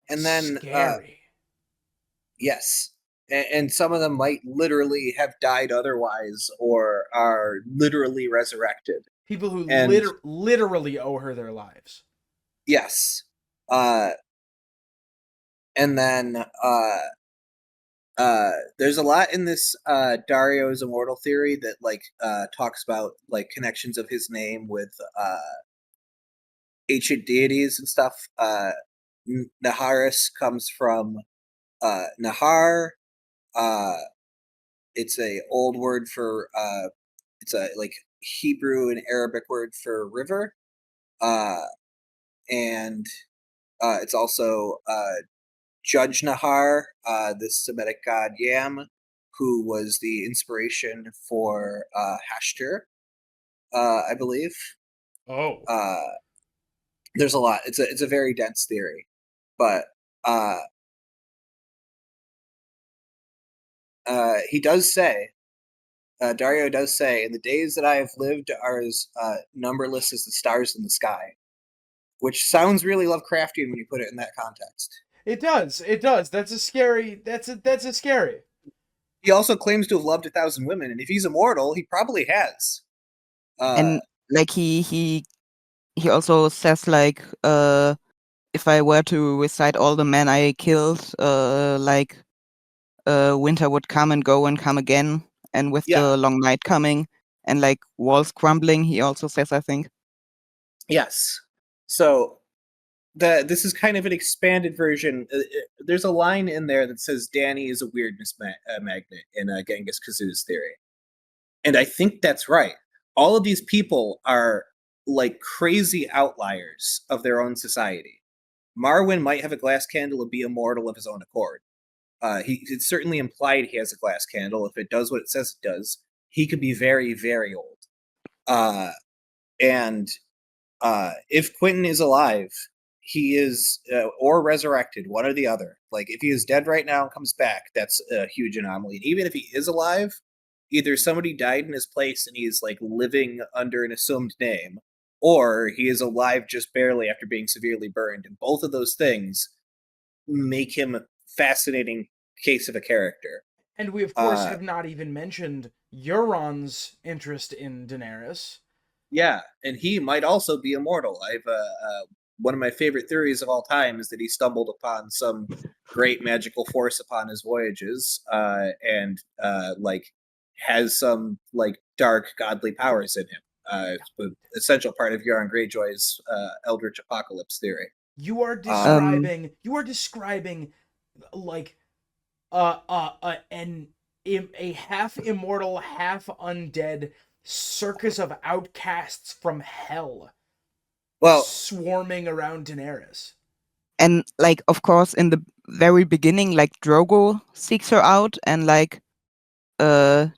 B: And then
A: scary.
B: Yes. And some of them might literally have died otherwise or are literally resurrected.
A: People who literally owe her their lives.
B: Yes. And then there's a lot in this Dario's immortal theory that like talks about like connections of his name with ancient deities and stuff. Naharis comes from Nahar. It's a old word for it's a like Hebrew and Arabic word for river. And it's also Judge Nahar, the Semitic god Yam, who was the inspiration for Hashtir, I believe.
A: Oh.
B: There's a lot. It's a very dense theory, but he does say, Dario does say, "In the days that I have lived are as numberless as the stars in the sky," which sounds really Lovecraftian when you put it in that context.
A: It does. It does. That's a scary. That's a scary.
B: He also claims to have loved 1,000 women, and if he's immortal, he probably has.
C: And like he also says like if I were to recite all the men I killed, like winter would come and go and come again, and with the long night coming and like walls crumbling, he also says, I think.
B: Yes. So this is kind of an expanded version. There's a line in there that says Dany is a weirdness magnet in Genghis Khan's theory. And I think that's right. All of these people are like crazy outliers of their own society. Marwyn might have a glass candle and be immortal of his own accord. It's certainly implied he has a glass candle. If it does what it says it does, he could be very, very old. And if Quentin is alive, he is or resurrected, one or the other. Like if he is dead right now and comes back, that's a huge anomaly. And even if he is alive, either somebody died in his place and he's like living under an assumed name, or he is alive just barely after being severely burned. And both of those things make him a fascinating case of a character.
A: And we, of course, have not even mentioned Euron's interest in Daenerys.
B: Yeah, and he might also be immortal. I've one of my favorite theories of all time is that he stumbled upon some great magical force upon his voyages, and like has some like dark godly powers in him. It's an essential part of Euron Greyjoy's Eldritch Apocalypse theory.
A: You are
C: Um,
A: describing. You are describing like an a half immortal, half undead circus of outcasts from hell
B: Well,
A: swarming around Daenerys.
C: and like, of course, in the very beginning, like Drogo seeks her out and like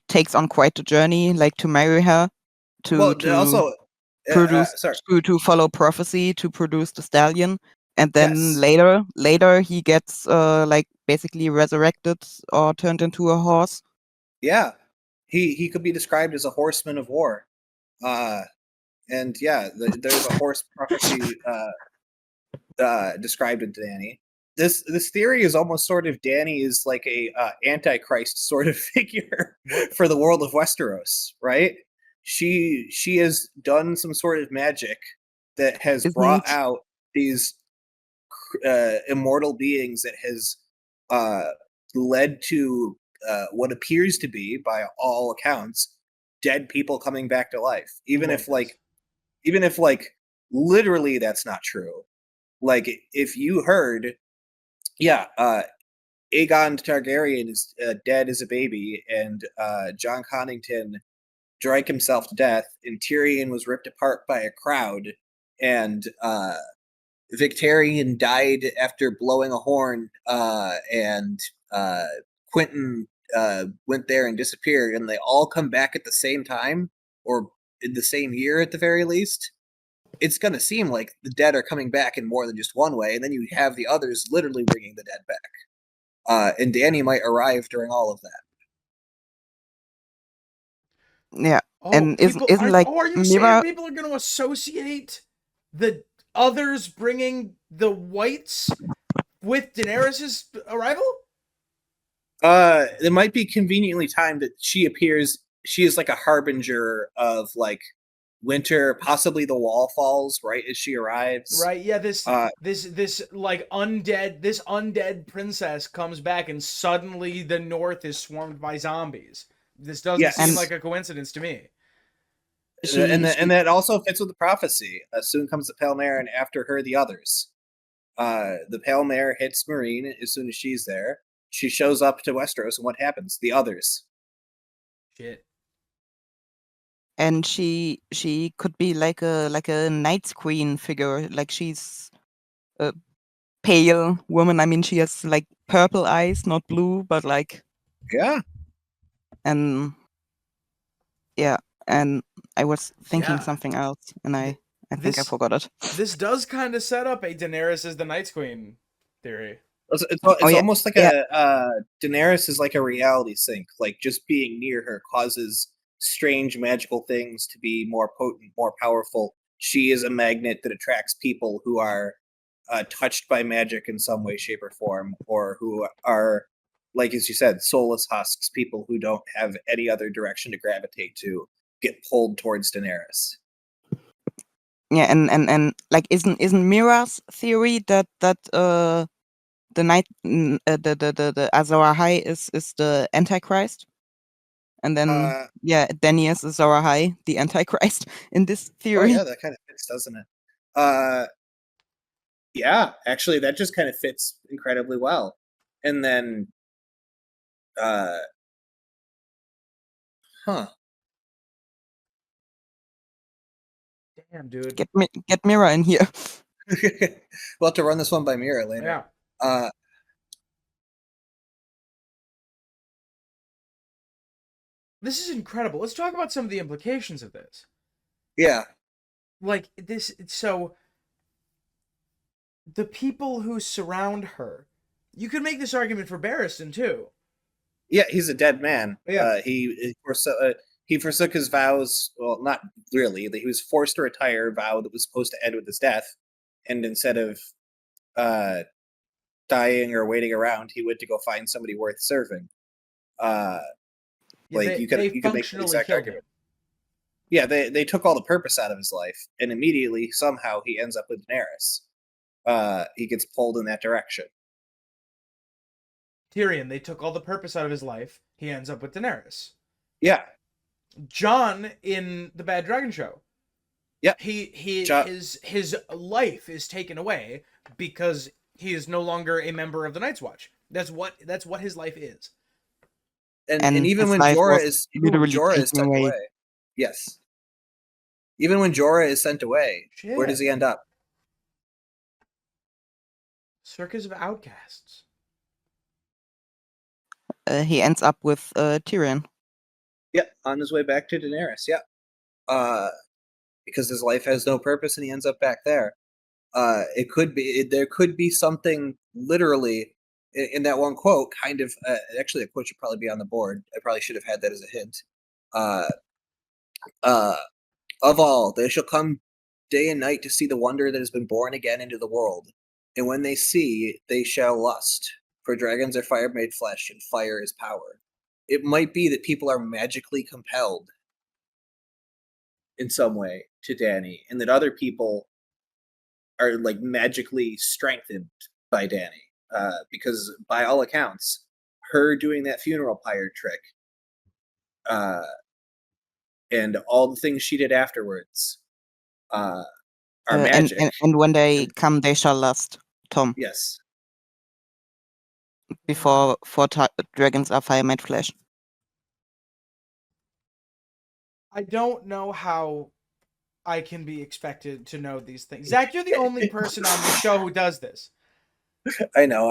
C: takes on quite a journey, like to marry her, to
B: also,
C: produce
B: sorry,
C: to follow prophecy to produce the stallion, and then
B: yes,
C: later he gets like basically resurrected or turned into a horse.
B: yeah, he could be described as a horseman of war. And yeah, there's a horse prophecy described in Dany. This theory is almost sort of Dany is like a antichrist sort of figure for the world of Westeros, right? She has done some sort of magic that has brought
C: Isn't
B: out these immortal beings that has uh, led to what appears to be, by all accounts, dead people coming back to life. Even if like literally that's not true. Like if you heard, yeah, Aegon Targaryen is dead as a baby, and John Connington drank himself to death, and Tyrion was ripped apart by a crowd, and Victarion died after blowing a horn, and Quentin went there and disappeared, and they all come back at the same time, or in the same year at the very least. It's going to seem like the dead are coming back in more than just one way, and then you have the others literally bringing the dead back. And Dany might arrive during all of that.
C: yeah,
A: Oh,
C: and isn't like
A: are you saying
C: Mira?
A: people are going to associate the others bringing the whites with Daenerys' arrival?
B: It might be conveniently timed that she appears. She is like a harbinger of like winter, possibly the wall falls right as she arrives.
A: Right? Yeah, this
B: Uh,
A: this like undead princess comes back and suddenly the north is swarmed by zombies. This doesn't seem
C: And
B: yes,
A: like a coincidence to me.
B: and that also fits with the prophecy. Soon comes the Pale Mare, and after her the others. The Pale Mare hits Marine as soon as she's there. She shows up to Westeros, and what happens? The others.
A: Shit.
C: and she could be like a Night's Queen figure, like she's a pale woman. I mean, she has like purple eyes, not blue, but like,
B: Yeah.
C: and yeah, and I was thinking
A: Yeah.
C: something else, and I think I
A: This
C: forgot it.
A: this does kind of set up a Daenerys as the Night's Queen theory.
C: Oh
B: It's
C: yeah,
B: almost like
C: yeah,
B: Daenerys is like a reality sink. Like just being near her causes strange magical things to be more potent, more powerful. She is a magnet that attracts people who are touched by magic in some way, shape, or form, or who are, like as you said, soulless husks, people who don't have any other direction to gravitate to, get pulled towards Daenerys.
C: yeah, and like, isn't Mira's theory that the night the Azor Ahai is the Antichrist, and then
B: Uh,
C: yeah, Daenerys is Azor Ahai, the Antichrist in this
B: oh
C: theory.
B: yeah, that kind of fits, doesn't it? Uh, Yeah, actually, that just kind of fits incredibly well. And then, uh, huh?
A: Damn, dude.
C: Get Mira in here.
B: We'll have to run this one by Mira later.
A: Yeah.
B: Uh,
A: This is incredible. Let's talk about some of the implications of this.
B: yeah,
A: Like this so the people who surround her. You could make this argument for Barristan too.
B: Yeah, he's a dead man.
A: Yeah.
B: He forsook his vows. Well, not really. He was forced to retire, a vow that was supposed to end with his death, and instead of uh, dying or waiting around, he went to go find somebody worth serving.
A: Yeah,
B: Like
A: they
B: you could make the
A: functionally
B: exact
A: killed him.
B: argument. Yeah, they took all the purpose out of his life, and immediately somehow he ends up with Daenerys. He gets pulled in that direction.
A: Tyrion, they took all the purpose out of his life. He ends up with Daenerys.
B: Yeah.
A: Jon in the Bad Dragon Show.
B: Yeah.
A: His life is taken away because he is no longer a member of the Night's Watch. That's what his life is.
B: And even when Jorah is sent away. Yes. Even when Jorah is sent away, where does he end up?
C: Circus of Outcasts. He ends up with Tyrion.
B: Yeah, on his way back to Daenerys. Yeah, because his life has no purpose, and he ends up back there. There could be something literally in that one quote. Kind of, actually, that quote should probably be on the board. I probably should have had that as a hint. Of all, they shall come day and night to see the wonder that has been born again into the world. And when they see, they shall lust. For dragons are fire made flesh, and fire is power. It might be that people are magically compelled in some way to Dany, and that other people are like magically strengthened by Dany. Because by all accounts, her doing that funeral pyre trick, and all the things she did afterwards, are magic.
C: And when they come, they shall lust. Tom.
B: Yes.
C: Before dragons are fire made flesh.
A: I don't know how I can be expected to know these things. Zach, you're the only person on the show who does this.
B: I know.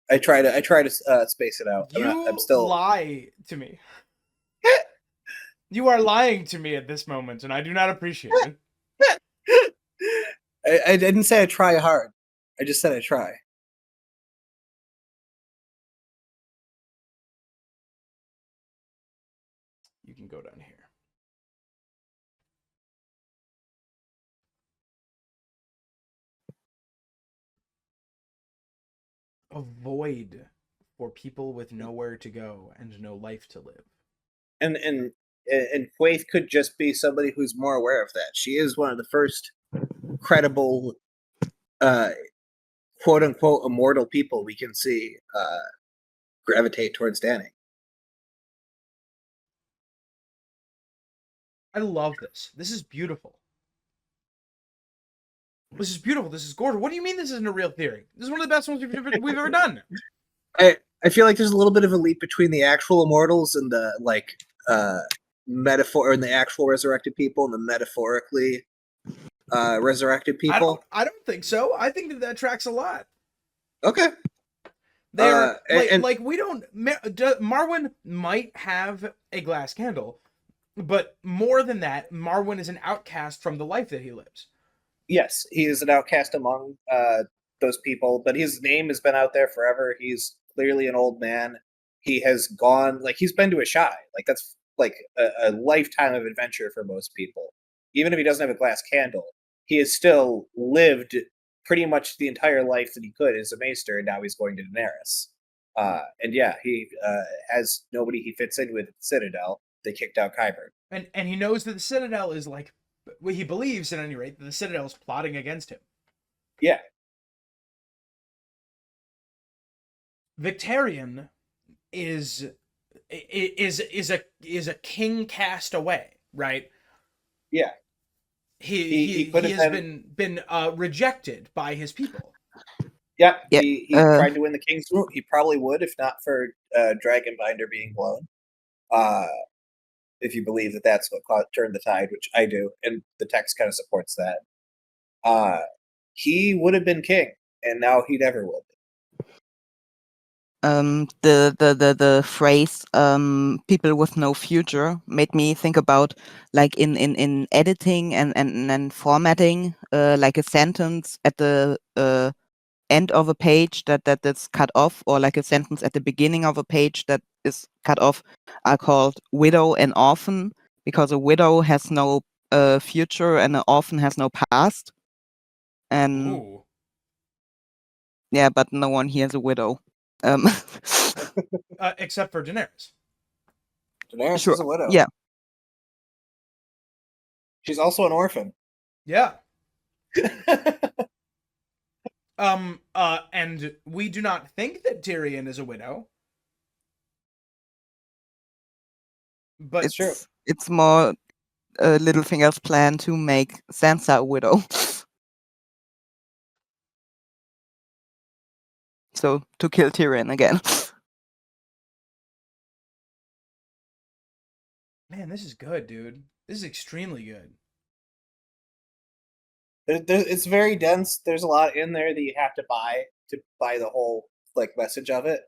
B: I try to space it out.
A: I'm still lie to me. You are lying to me at this moment, and I do not appreciate it.
B: I didn't say I try hard. I just said I try.
A: You can go down here. A void for people with nowhere to go and no life to live.
B: And Quaithe could just be somebody who's more aware of that. She is one of the first credible, quote unquote, immortal people we can see gravitate towards Dany.
A: I love this. This is beautiful. This is beautiful. This is gorgeous. What do you mean this isn't a real theory? This is one of the best ones we've ever done.
B: I feel like there's a little bit of a leap between the actual immortals and the metaphor, and the actual resurrected people and the metaphorically resurrected people.
A: I don't think so. I think that tracks a lot.
B: Okay.
A: They're we don't. Marwyn might have a glass candle, but more than that, Marwyn is an outcast from the life that he lives.
B: Yes, he is an outcast among those people, but his name has been out there forever. He's clearly an old man. He has gone, he's been to Asshai. That's a lifetime of adventure for most people. Even if he doesn't have a glass candle, he has still lived pretty much the entire life that he could as a maester, and now he's going to Daenerys. And yeah, he has nobody he fits in with at the Citadel. They kicked out Qyburn.
A: And he knows that the Citadel is what he believes, at any rate, that the Citadel is plotting against him.
B: Yeah.
A: Victarion is a king cast away, right?
B: Yeah.
A: He has been rejected by his people.
B: Yeah. He tried to win the King's Root. He probably would if not for Dragonbinder being blown. If you believe that that's what turned the tide, which I do, and the text kind of supports that. He would have been king, and now he never will be.
C: The phrase "people with no future" made me think about in editing and formatting, a sentence at the end of a page that's cut off, or like a sentence at the beginning of a page that is cut off, are called widow and orphan, because a widow has no future and an orphan has no past. And
A: Ooh.
C: yeah, but no one here is a widow.
A: Except for Daenerys.
B: Daenerys
C: Sure.
B: is a widow.
C: Yeah.
B: She's also an orphan.
A: Yeah. And we do not think that Tyrion is a widow. But
B: It's true.
C: It's more Littlefinger's plan to make Sansa a widow. So, to kill Tyrion again.
A: man, this is good, dude. This is extremely good.
B: It's very dense. There's a lot in there that you have to buy the whole like message of it.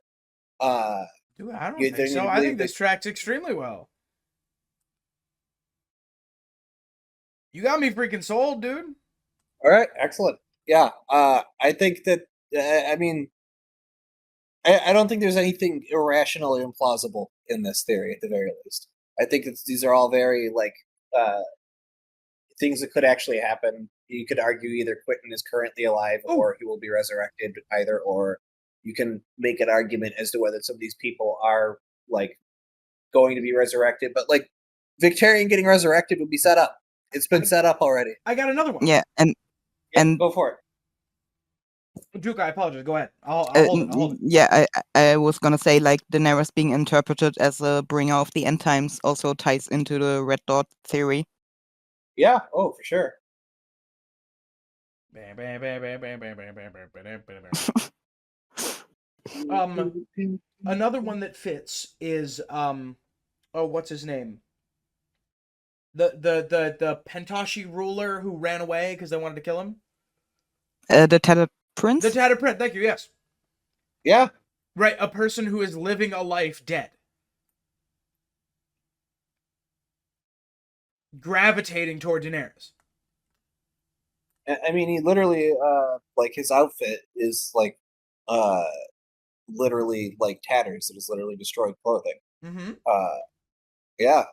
A: Dude, I don't
B: You-
A: think
B: then
A: so.
B: you
A: I
B: believe
A: think this tracks extremely well. You got me freaking sold, dude.
B: All right, excellent. Yeah, I think that I mean, I don't think there's anything irrational or implausible in this theory at the very least. I think these are all very like things that could actually happen. You could argue either Quentin is currently alive or he will be resurrected, either or. You can make an argument as to whether some of these people are like going to be resurrected, but like Victorian getting resurrected would be set up. It's been set up already.
A: I got another one.
C: Yeah, and
B: go for it.
A: Duke, I apologize. Go ahead. I'll hold it. I'll hold it.
C: Yeah, I was gonna say, like, Daenerys being interpreted as a bringer of the end times also ties into the red dot theory.
B: Yeah. Oh, for sure.
A: Another one that fits is oh, what's his name? The Pentashi ruler who ran away because they wanted to kill him.
C: The Tattered Prince.
A: The Tattered Prince. Thank you. Yes.
B: Yeah.
A: Right. A person who is living a life dead, gravitating toward Daenerys.
B: I mean, he literally, like his outfit is like, literally like tatters. It is literally destroyed clothing.
A: Mm-hmm.
B: Yeah.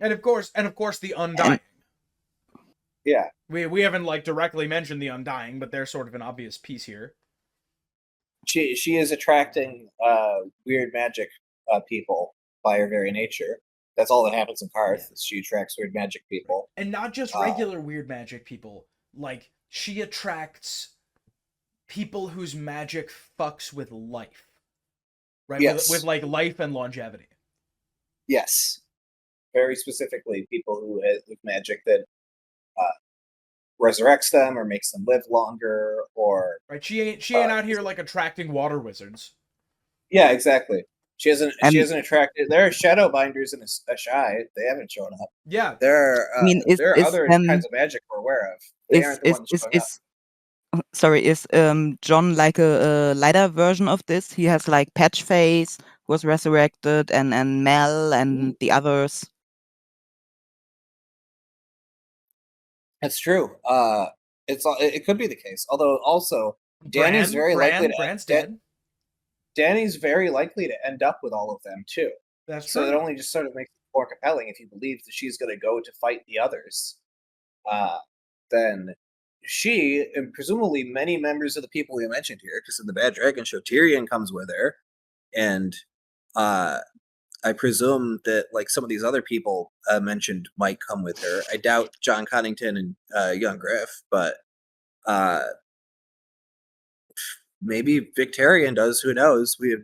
A: And of course, the Undying.
B: Yeah.
A: We haven't like directly mentioned the Undying, but they're sort of an obvious piece here.
B: She is attracting weird magic people by her very nature. That's all that happens in Karth. Yeah. She attracts weird magic people,
A: and not just regular weird magic people. Like she attracts people whose magic fucks with life, right?
B: Yes.
A: With like life and longevity.
B: Yes, very specifically, people who have magic that resurrects them or makes them live longer, or
A: right. She ain't out here like attracting water wizards.
B: Yeah, exactly. She hasn't attracted. There are shadow binders in a shy. They haven't shown up.
A: Yeah,
B: there are other kinds of magic we're aware of. They aren't the ones showing up.
C: Sorry, is John like a lighter version of this? He has like Patchface was resurrected, and Mel and the others.
B: That's true. It could be the case. Although also Danny's very likely to
A: Bran's dead.
B: Danny's very likely to end up with all of them too.
A: That's true.
B: So it only just sort of makes it more compelling if you believe that she's going to go to fight the others. Then she, and presumably many members of the people we mentioned here, because in the Bad Dragon show, Tyrion comes with her, and I presume that like some of these other people mentioned might come with her. I doubt John Connington and Young Griff, but maybe Victorian does. Who knows? We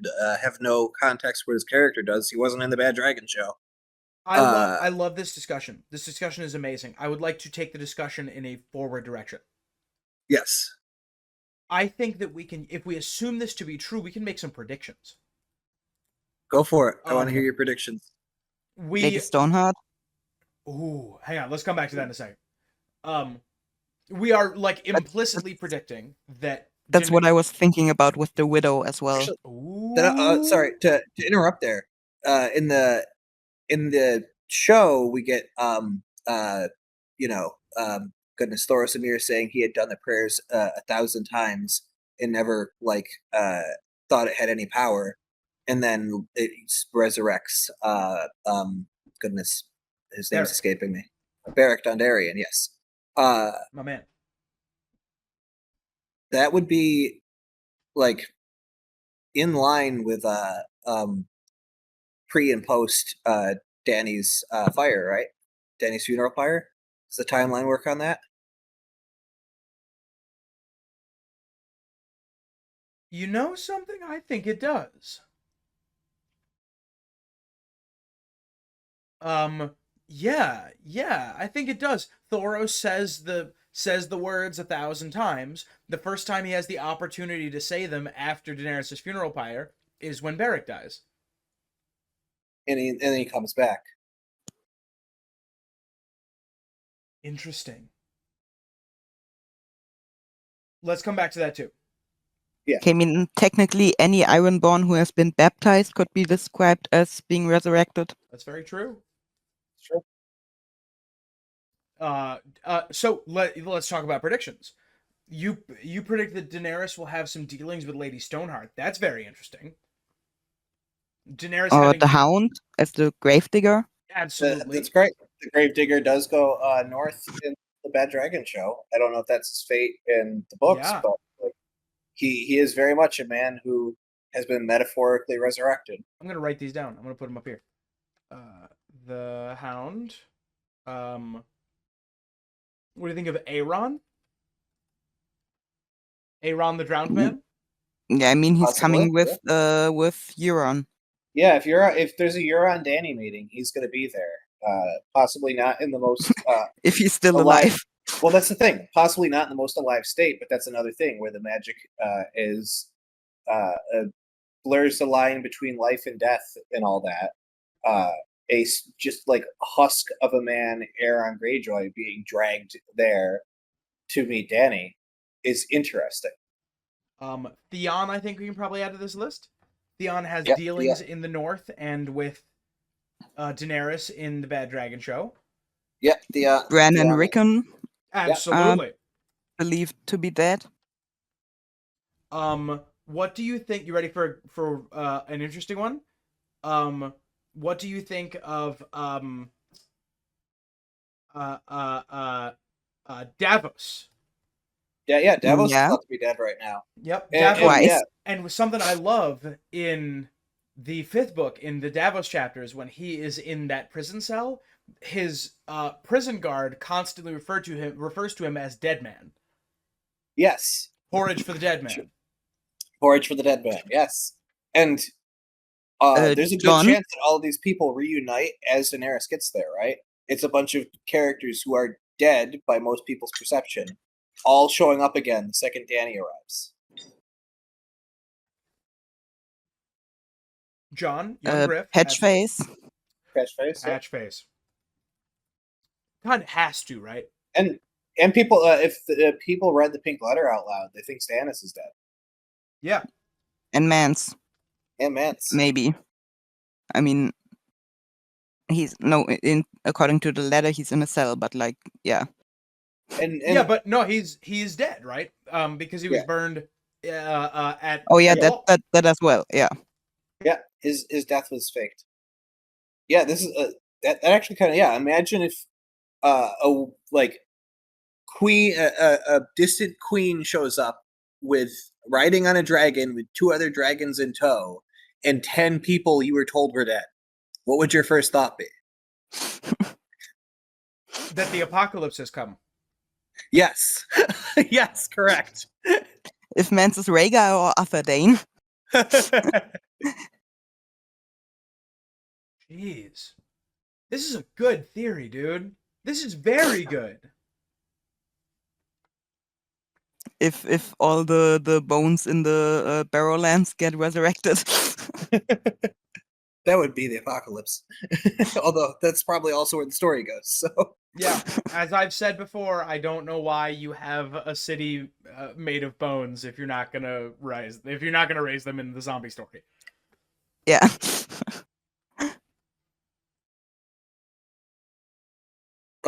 B: have no context for what his character does. He wasn't in the Bad Dragon show.
A: I love this discussion. This discussion is amazing. I would like to take the discussion in a forward direction.
B: Yes.
A: I think that we can, if we assume this to be true, we can make some predictions.
B: Go for it. I want to hear your predictions.
C: Lady Stoneheart.
A: Ooh, hang on. Let's come back to that in a second. We are like implicitly predicting that.
C: That's what I was thinking about with the widow as well.
B: Actually, sorry to interrupt there. In the show, we get goodness, Thoros Amir saying he had done the prayers 1,000 times and never thought it had any power, and then it resurrects. Goodness, his name's
A: Beric,
B: escaping me. Beric Dondarrion, yes.
A: my man.
B: That would be like in line with pre and post Dany's fire, right? Dany's funeral pyre. Does the timeline work on that?
A: You know something? I think it does. Yeah, I think it does. Thoros says the words 1,000 times. The first time he has the opportunity to say them after Daenerys' funeral pyre is when Beric dies.
B: And then he comes back.
A: Interesting. Let's come back to that too.
B: Yeah.
C: Okay, I mean, technically, any Ironborn who has been baptized could be described as being resurrected.
A: That's very true.
B: Sure.
A: So let's talk about predictions. You predict that Daenerys will have some dealings with Lady Stoneheart. That's very interesting. Daenerys
C: Or
A: having
C: the Hound as the gravedigger.
A: absolutely.
B: That's great. The Gravedigger does go north in the Bad Dragon show. I don't know if that's his fate in the books,
A: Yeah.
B: but like, he is very much a man who has been metaphorically resurrected.
A: I'm gonna write these down. I'm gonna put them up here. The Hound. What do you think of Aeron? Aeron the Drowned Man?
C: Yeah, I mean, he's
B: Possibly,
C: coming with Euron.
B: Yeah, if there's a Euron Dany meeting, he's going to be there. Possibly not in the most
C: If he's still
B: alive.
C: alive.
B: Well, that's the thing. Possibly not in the most alive state, but that's another thing where the magic is blurs the line between life and death and all that. Just like husk of a man, Aeron Greyjoy, being dragged there to meet Dany is interesting.
A: Theon, I think we can probably add to this list. Theon has
B: Yep,
A: dealings in the north and with Daenerys in the Bad Dragon show.
B: Yeah,
C: Bran and Rickon
A: Absolutely.
C: believed to be dead.
A: What do you think? You ready for an interesting one? What do you think of Davos?
B: Yeah, Davos
C: Yeah.
B: is about to be dead right now.
A: Yep,
B: And,
A: Davos.
C: Twice.
B: yeah,
A: And with something I love in the 5th book, in the Davos chapters, when he is in that prison cell, his prison guard constantly refers to him as Dead Man.
B: yes.
A: Porridge for the Dead Man.
B: Porridge for the Dead Man, yes. And there's a good
C: John?
B: chance that all of these people reunite as Daenerys gets there, right? It's a bunch of characters who are dead by most people's perception, all showing up again the second Dany arrives.
A: John, young Griff.
C: Patchface.
B: Catchphrase, yeah.
A: Patchface. Kind of has to, right?
B: And people, if people read the Pink Letter out loud, they think Stannis is dead.
A: Yeah.
C: And Mance.
B: And Mance.
C: Maybe. I mean, according to the letter, he's in a cell, but like, yeah.
B: And
A: yeah, but no, he's dead, right? Because he was
B: Yeah.
A: burned at.
C: Oh yeah,
A: at the wall.
C: that as well. Yeah.
B: Yeah, his death was faked. Yeah, this is that actually kind of, yeah. Imagine if a queen, a distant queen shows up with riding on a dragon with 2 other dragons in tow, and 10 people you were told were dead. What would your first thought be?
A: That the apocalypse has come.
B: Yes, yes, correct.
C: If Mance is Rhaegar or Arthur Dayne.
A: Jeez. This is a good theory, dude. This is very good.
C: If all the bones in the Barrowlands get resurrected.
B: That would be the apocalypse. Although that's probably also where the story goes. So
A: Yeah, as I've said before, I don't know why you have a city made of bones if you're not gonna raise them in the zombie story.
C: Yeah.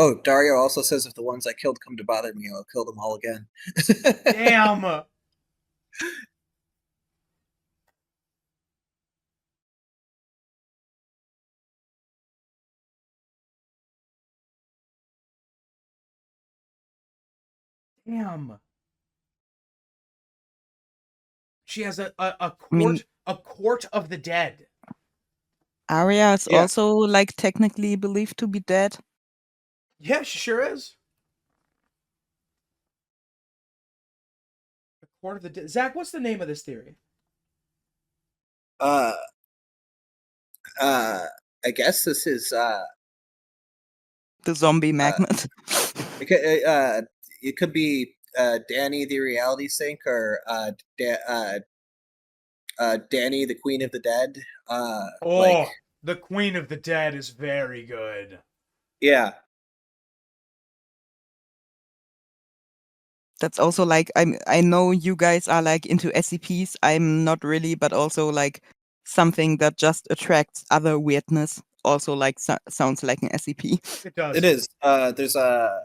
B: Oh, Dario also says if the ones I killed come to bother me, I'll kill them all again.
A: Damn. Damn. She has a
C: I mean,
A: court of the dead.
C: Arya is
B: Yeah.
C: also like technically believed to be dead.
A: Yeah, she sure is. A court of the dead. Zach, what's the name of this theory?
B: Uh, I guess this is
C: The zombie magnet.
B: it could be Dany the reality sink or Dany the Queen of the Dead. Like
A: Oh, the Queen of the Dead is very good.
B: yeah,
C: That's also like I know you guys are like into SCPs. I'm not really, but also like something that just attracts other weirdness. Also like sounds like an SCP.
A: It does.
B: it is. Uh, there's a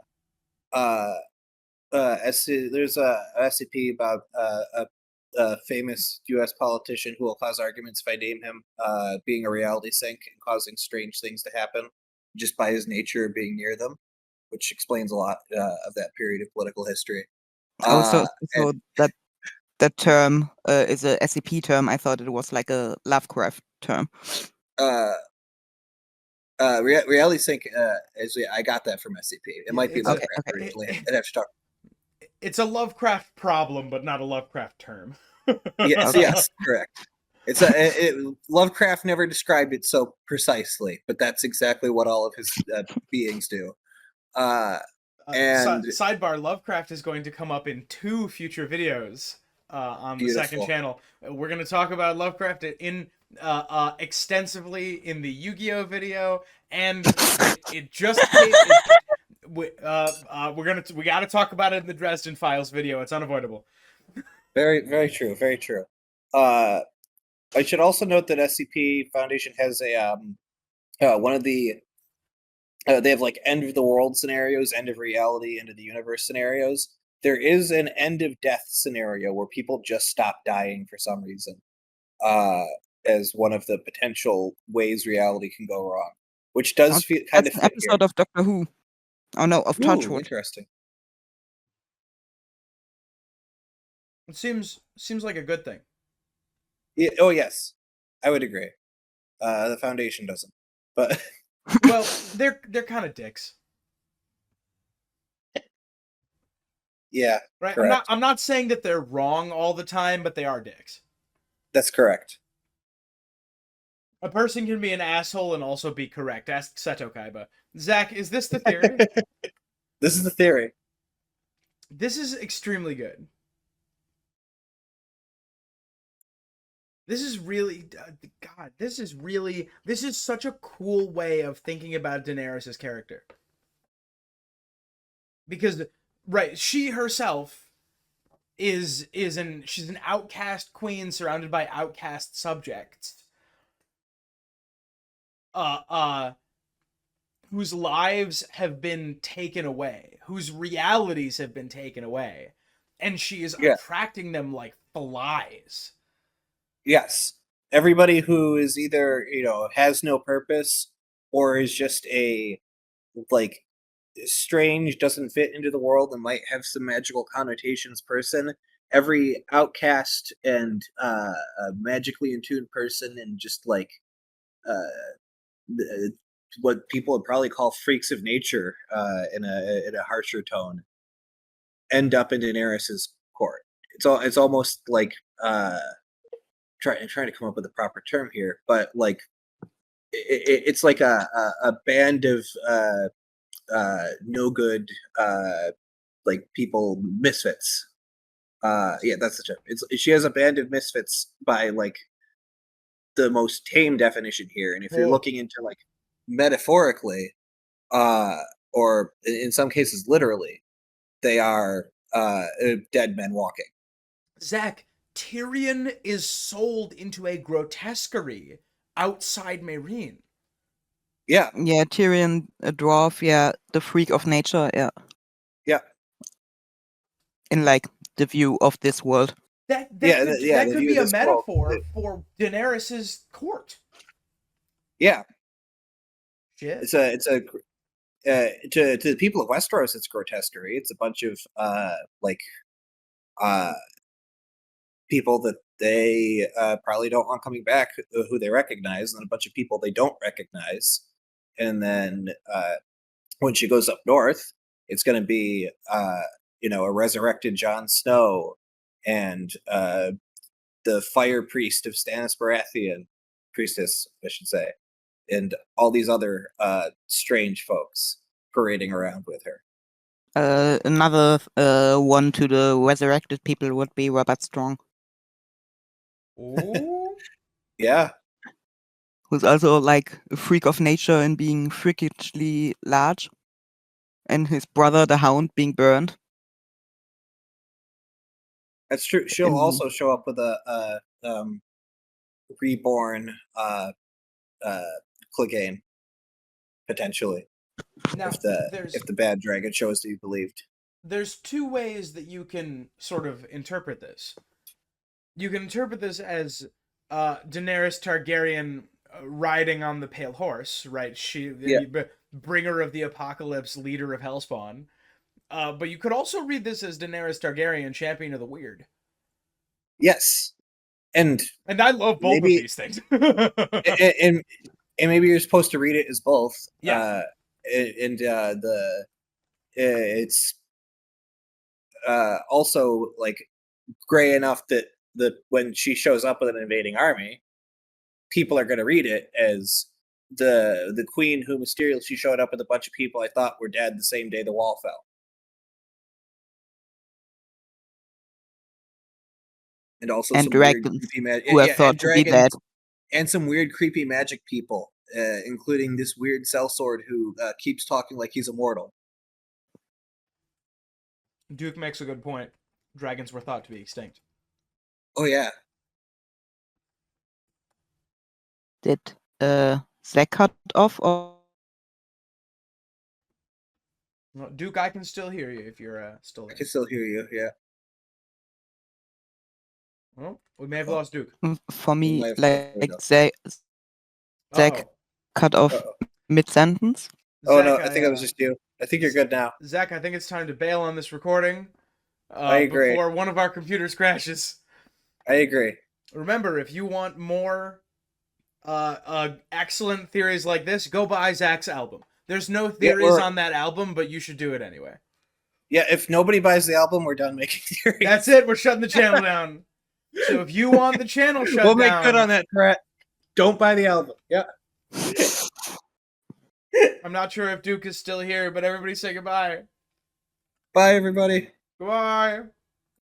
B: SCP about a famous U.S. politician who will cause arguments if I name him, being a reality sink and causing strange things to happen just by his nature of being near them, which explains a lot of that period of political history.
C: Also,
B: And
C: so that term is a SCP term. I thought it was like a Lovecraft term.
B: uh, reality sink I got that from SCP. It might be
A: It's a
B: Lovecraft
C: Okay.
B: originally. I'd have to talk.
A: it's a Lovecraft problem, but not a Lovecraft term.
B: Yes,
C: Okay.
B: yes, correct. Lovecraft never described it so precisely, but that's exactly what all of his beings do. And
A: Sidebar: Lovecraft is going to come up in 2 future videos on the second
B: beautiful.
A: channel. We're going to talk about Lovecraft in extensively in the Yu-Gi-Oh video, and it just came. We got to talk about it in the Dresden Files video. It's unavoidable.
B: Very, very true. Very true. I should also note that SCP Foundation has a one of the they have like end of the world scenarios, end of reality, end of the universe scenarios. There is an end of death scenario where people just stop dying for some reason, uh, as one of the potential ways reality can go wrong, which does feel kind
C: That's
B: of
C: an
B: fit here.
C: episode of Doctor Who. Oh no, of
B: Ooh,
C: Torchwood.
B: interesting.
A: It seems like a good thing.
B: Yeah, oh yes, I would agree. The Foundation doesn't, but
A: Well, they're kind of dicks,
B: yeah,
A: right?
B: correct.
A: I'm not saying that they're wrong all the time, but they are dicks.
B: That's correct.
A: A person can be an asshole and also be correct. Ask Seto Kaiba. Zach, is this the theory?
B: This is the theory.
A: This is extremely good. This is really, God, this is such a cool way of thinking about Daenerys' character. Because, right, she herself she's an outcast queen surrounded by outcast subjects. Uh, uh, whose lives have been taken away, whose realities have been taken away, and she is
B: Yeah.
A: attracting them like flies.
B: Yes. Everybody who is either, has no purpose or is just a like strange, doesn't fit into the world and might have some magical connotations person, every outcast and magically in tune person and just like what people would probably call freaks of nature in a harsher tone end up in Daenerys's court. It's almost like trying to come up with a proper term here, but like it's like a band of no good like people misfits. Yeah, that's the term. She has a band of misfits by like the most tame definition here, and if you're
A: Oh,
B: looking into like metaphorically, uh, or in some cases literally, they are dead men walking.
A: Zach, Tyrion is sold into a grotesquerie outside Meereen.
B: Yeah.
C: Yeah, Tyrion, a dwarf. Yeah, the freak of nature. Yeah.
B: Yeah.
C: In like the view of this world.
A: That
B: The
A: could
B: view
A: be
B: of
A: a
B: this world.
A: metaphor for Daenerys's court.
B: Yeah.
A: Shit.
B: It's a to the people of Westeros, it's grotesquerie. It's a bunch of people that they probably don't want coming back, who they recognize, and a bunch of people they don't recognize. And then when she goes up north, it's going to be a resurrected Jon Snow and the fire priest of Stannis Baratheon, priestess, I should say, and all these other strange folks parading around with her.
C: Another one to the resurrected people would be Robert Strong.
A: Ooh.
B: Yeah.
C: Who's also like a freak of nature in being freakishly large. And his brother, the Hound, being burned.
B: That's true. She'll also show up with a reborn Clegane, potentially.
A: Now,
B: if the bad dragon shows to be believed.
A: There's two ways that you can sort of interpret this. You can interpret this as Daenerys Targaryen riding on the pale horse, right? She, the bringer of the apocalypse, leader of Hellspawn. But you could also read this as Daenerys Targaryen, champion of the weird.
B: Yes, and
A: I love both of these things.
B: and maybe you're supposed to read it as both.
A: Yeah.
B: It's also like gray enough that when she shows up with an invading army, people are going to read it as the queen who mysteriously showed up with a bunch of people I thought were dead the same day the wall fell. And also
C: and
B: some
C: dragons
B: weird creepy magic.
C: who are thought to be dead.
B: And some weird creepy magic people, including this weird sellsword who keeps talking like he's immortal.
A: Duke makes a good point. Dragons were thought to be extinct.
B: Oh yeah.
C: Did Zach cut off or?
A: Duke, I can still hear you if you're still there.
B: I can still hear you. Yeah.
A: Well, we may have lost Duke.
C: For me, like Zach cut off mid-sentence.
B: Oh no, I think it was just you. I think you're good now.
A: Zach, I think it's time to bail on this recording.
B: I agree.
A: Before one of our computers crashes.
B: I agree.
A: Remember, if you want more excellent theories like this, go buy Zach's album. There's no theories on that album, but you should do it anyway.
B: Yeah, if nobody buys the album, we're done making theories.
A: That's it. We're shutting the channel down. So if you want the channel shut down...
B: We'll make good on that, Brett. Don't buy the album. Yeah.
A: I'm not sure if Duke is still here, but everybody say goodbye.
B: Bye, everybody.
A: Goodbye.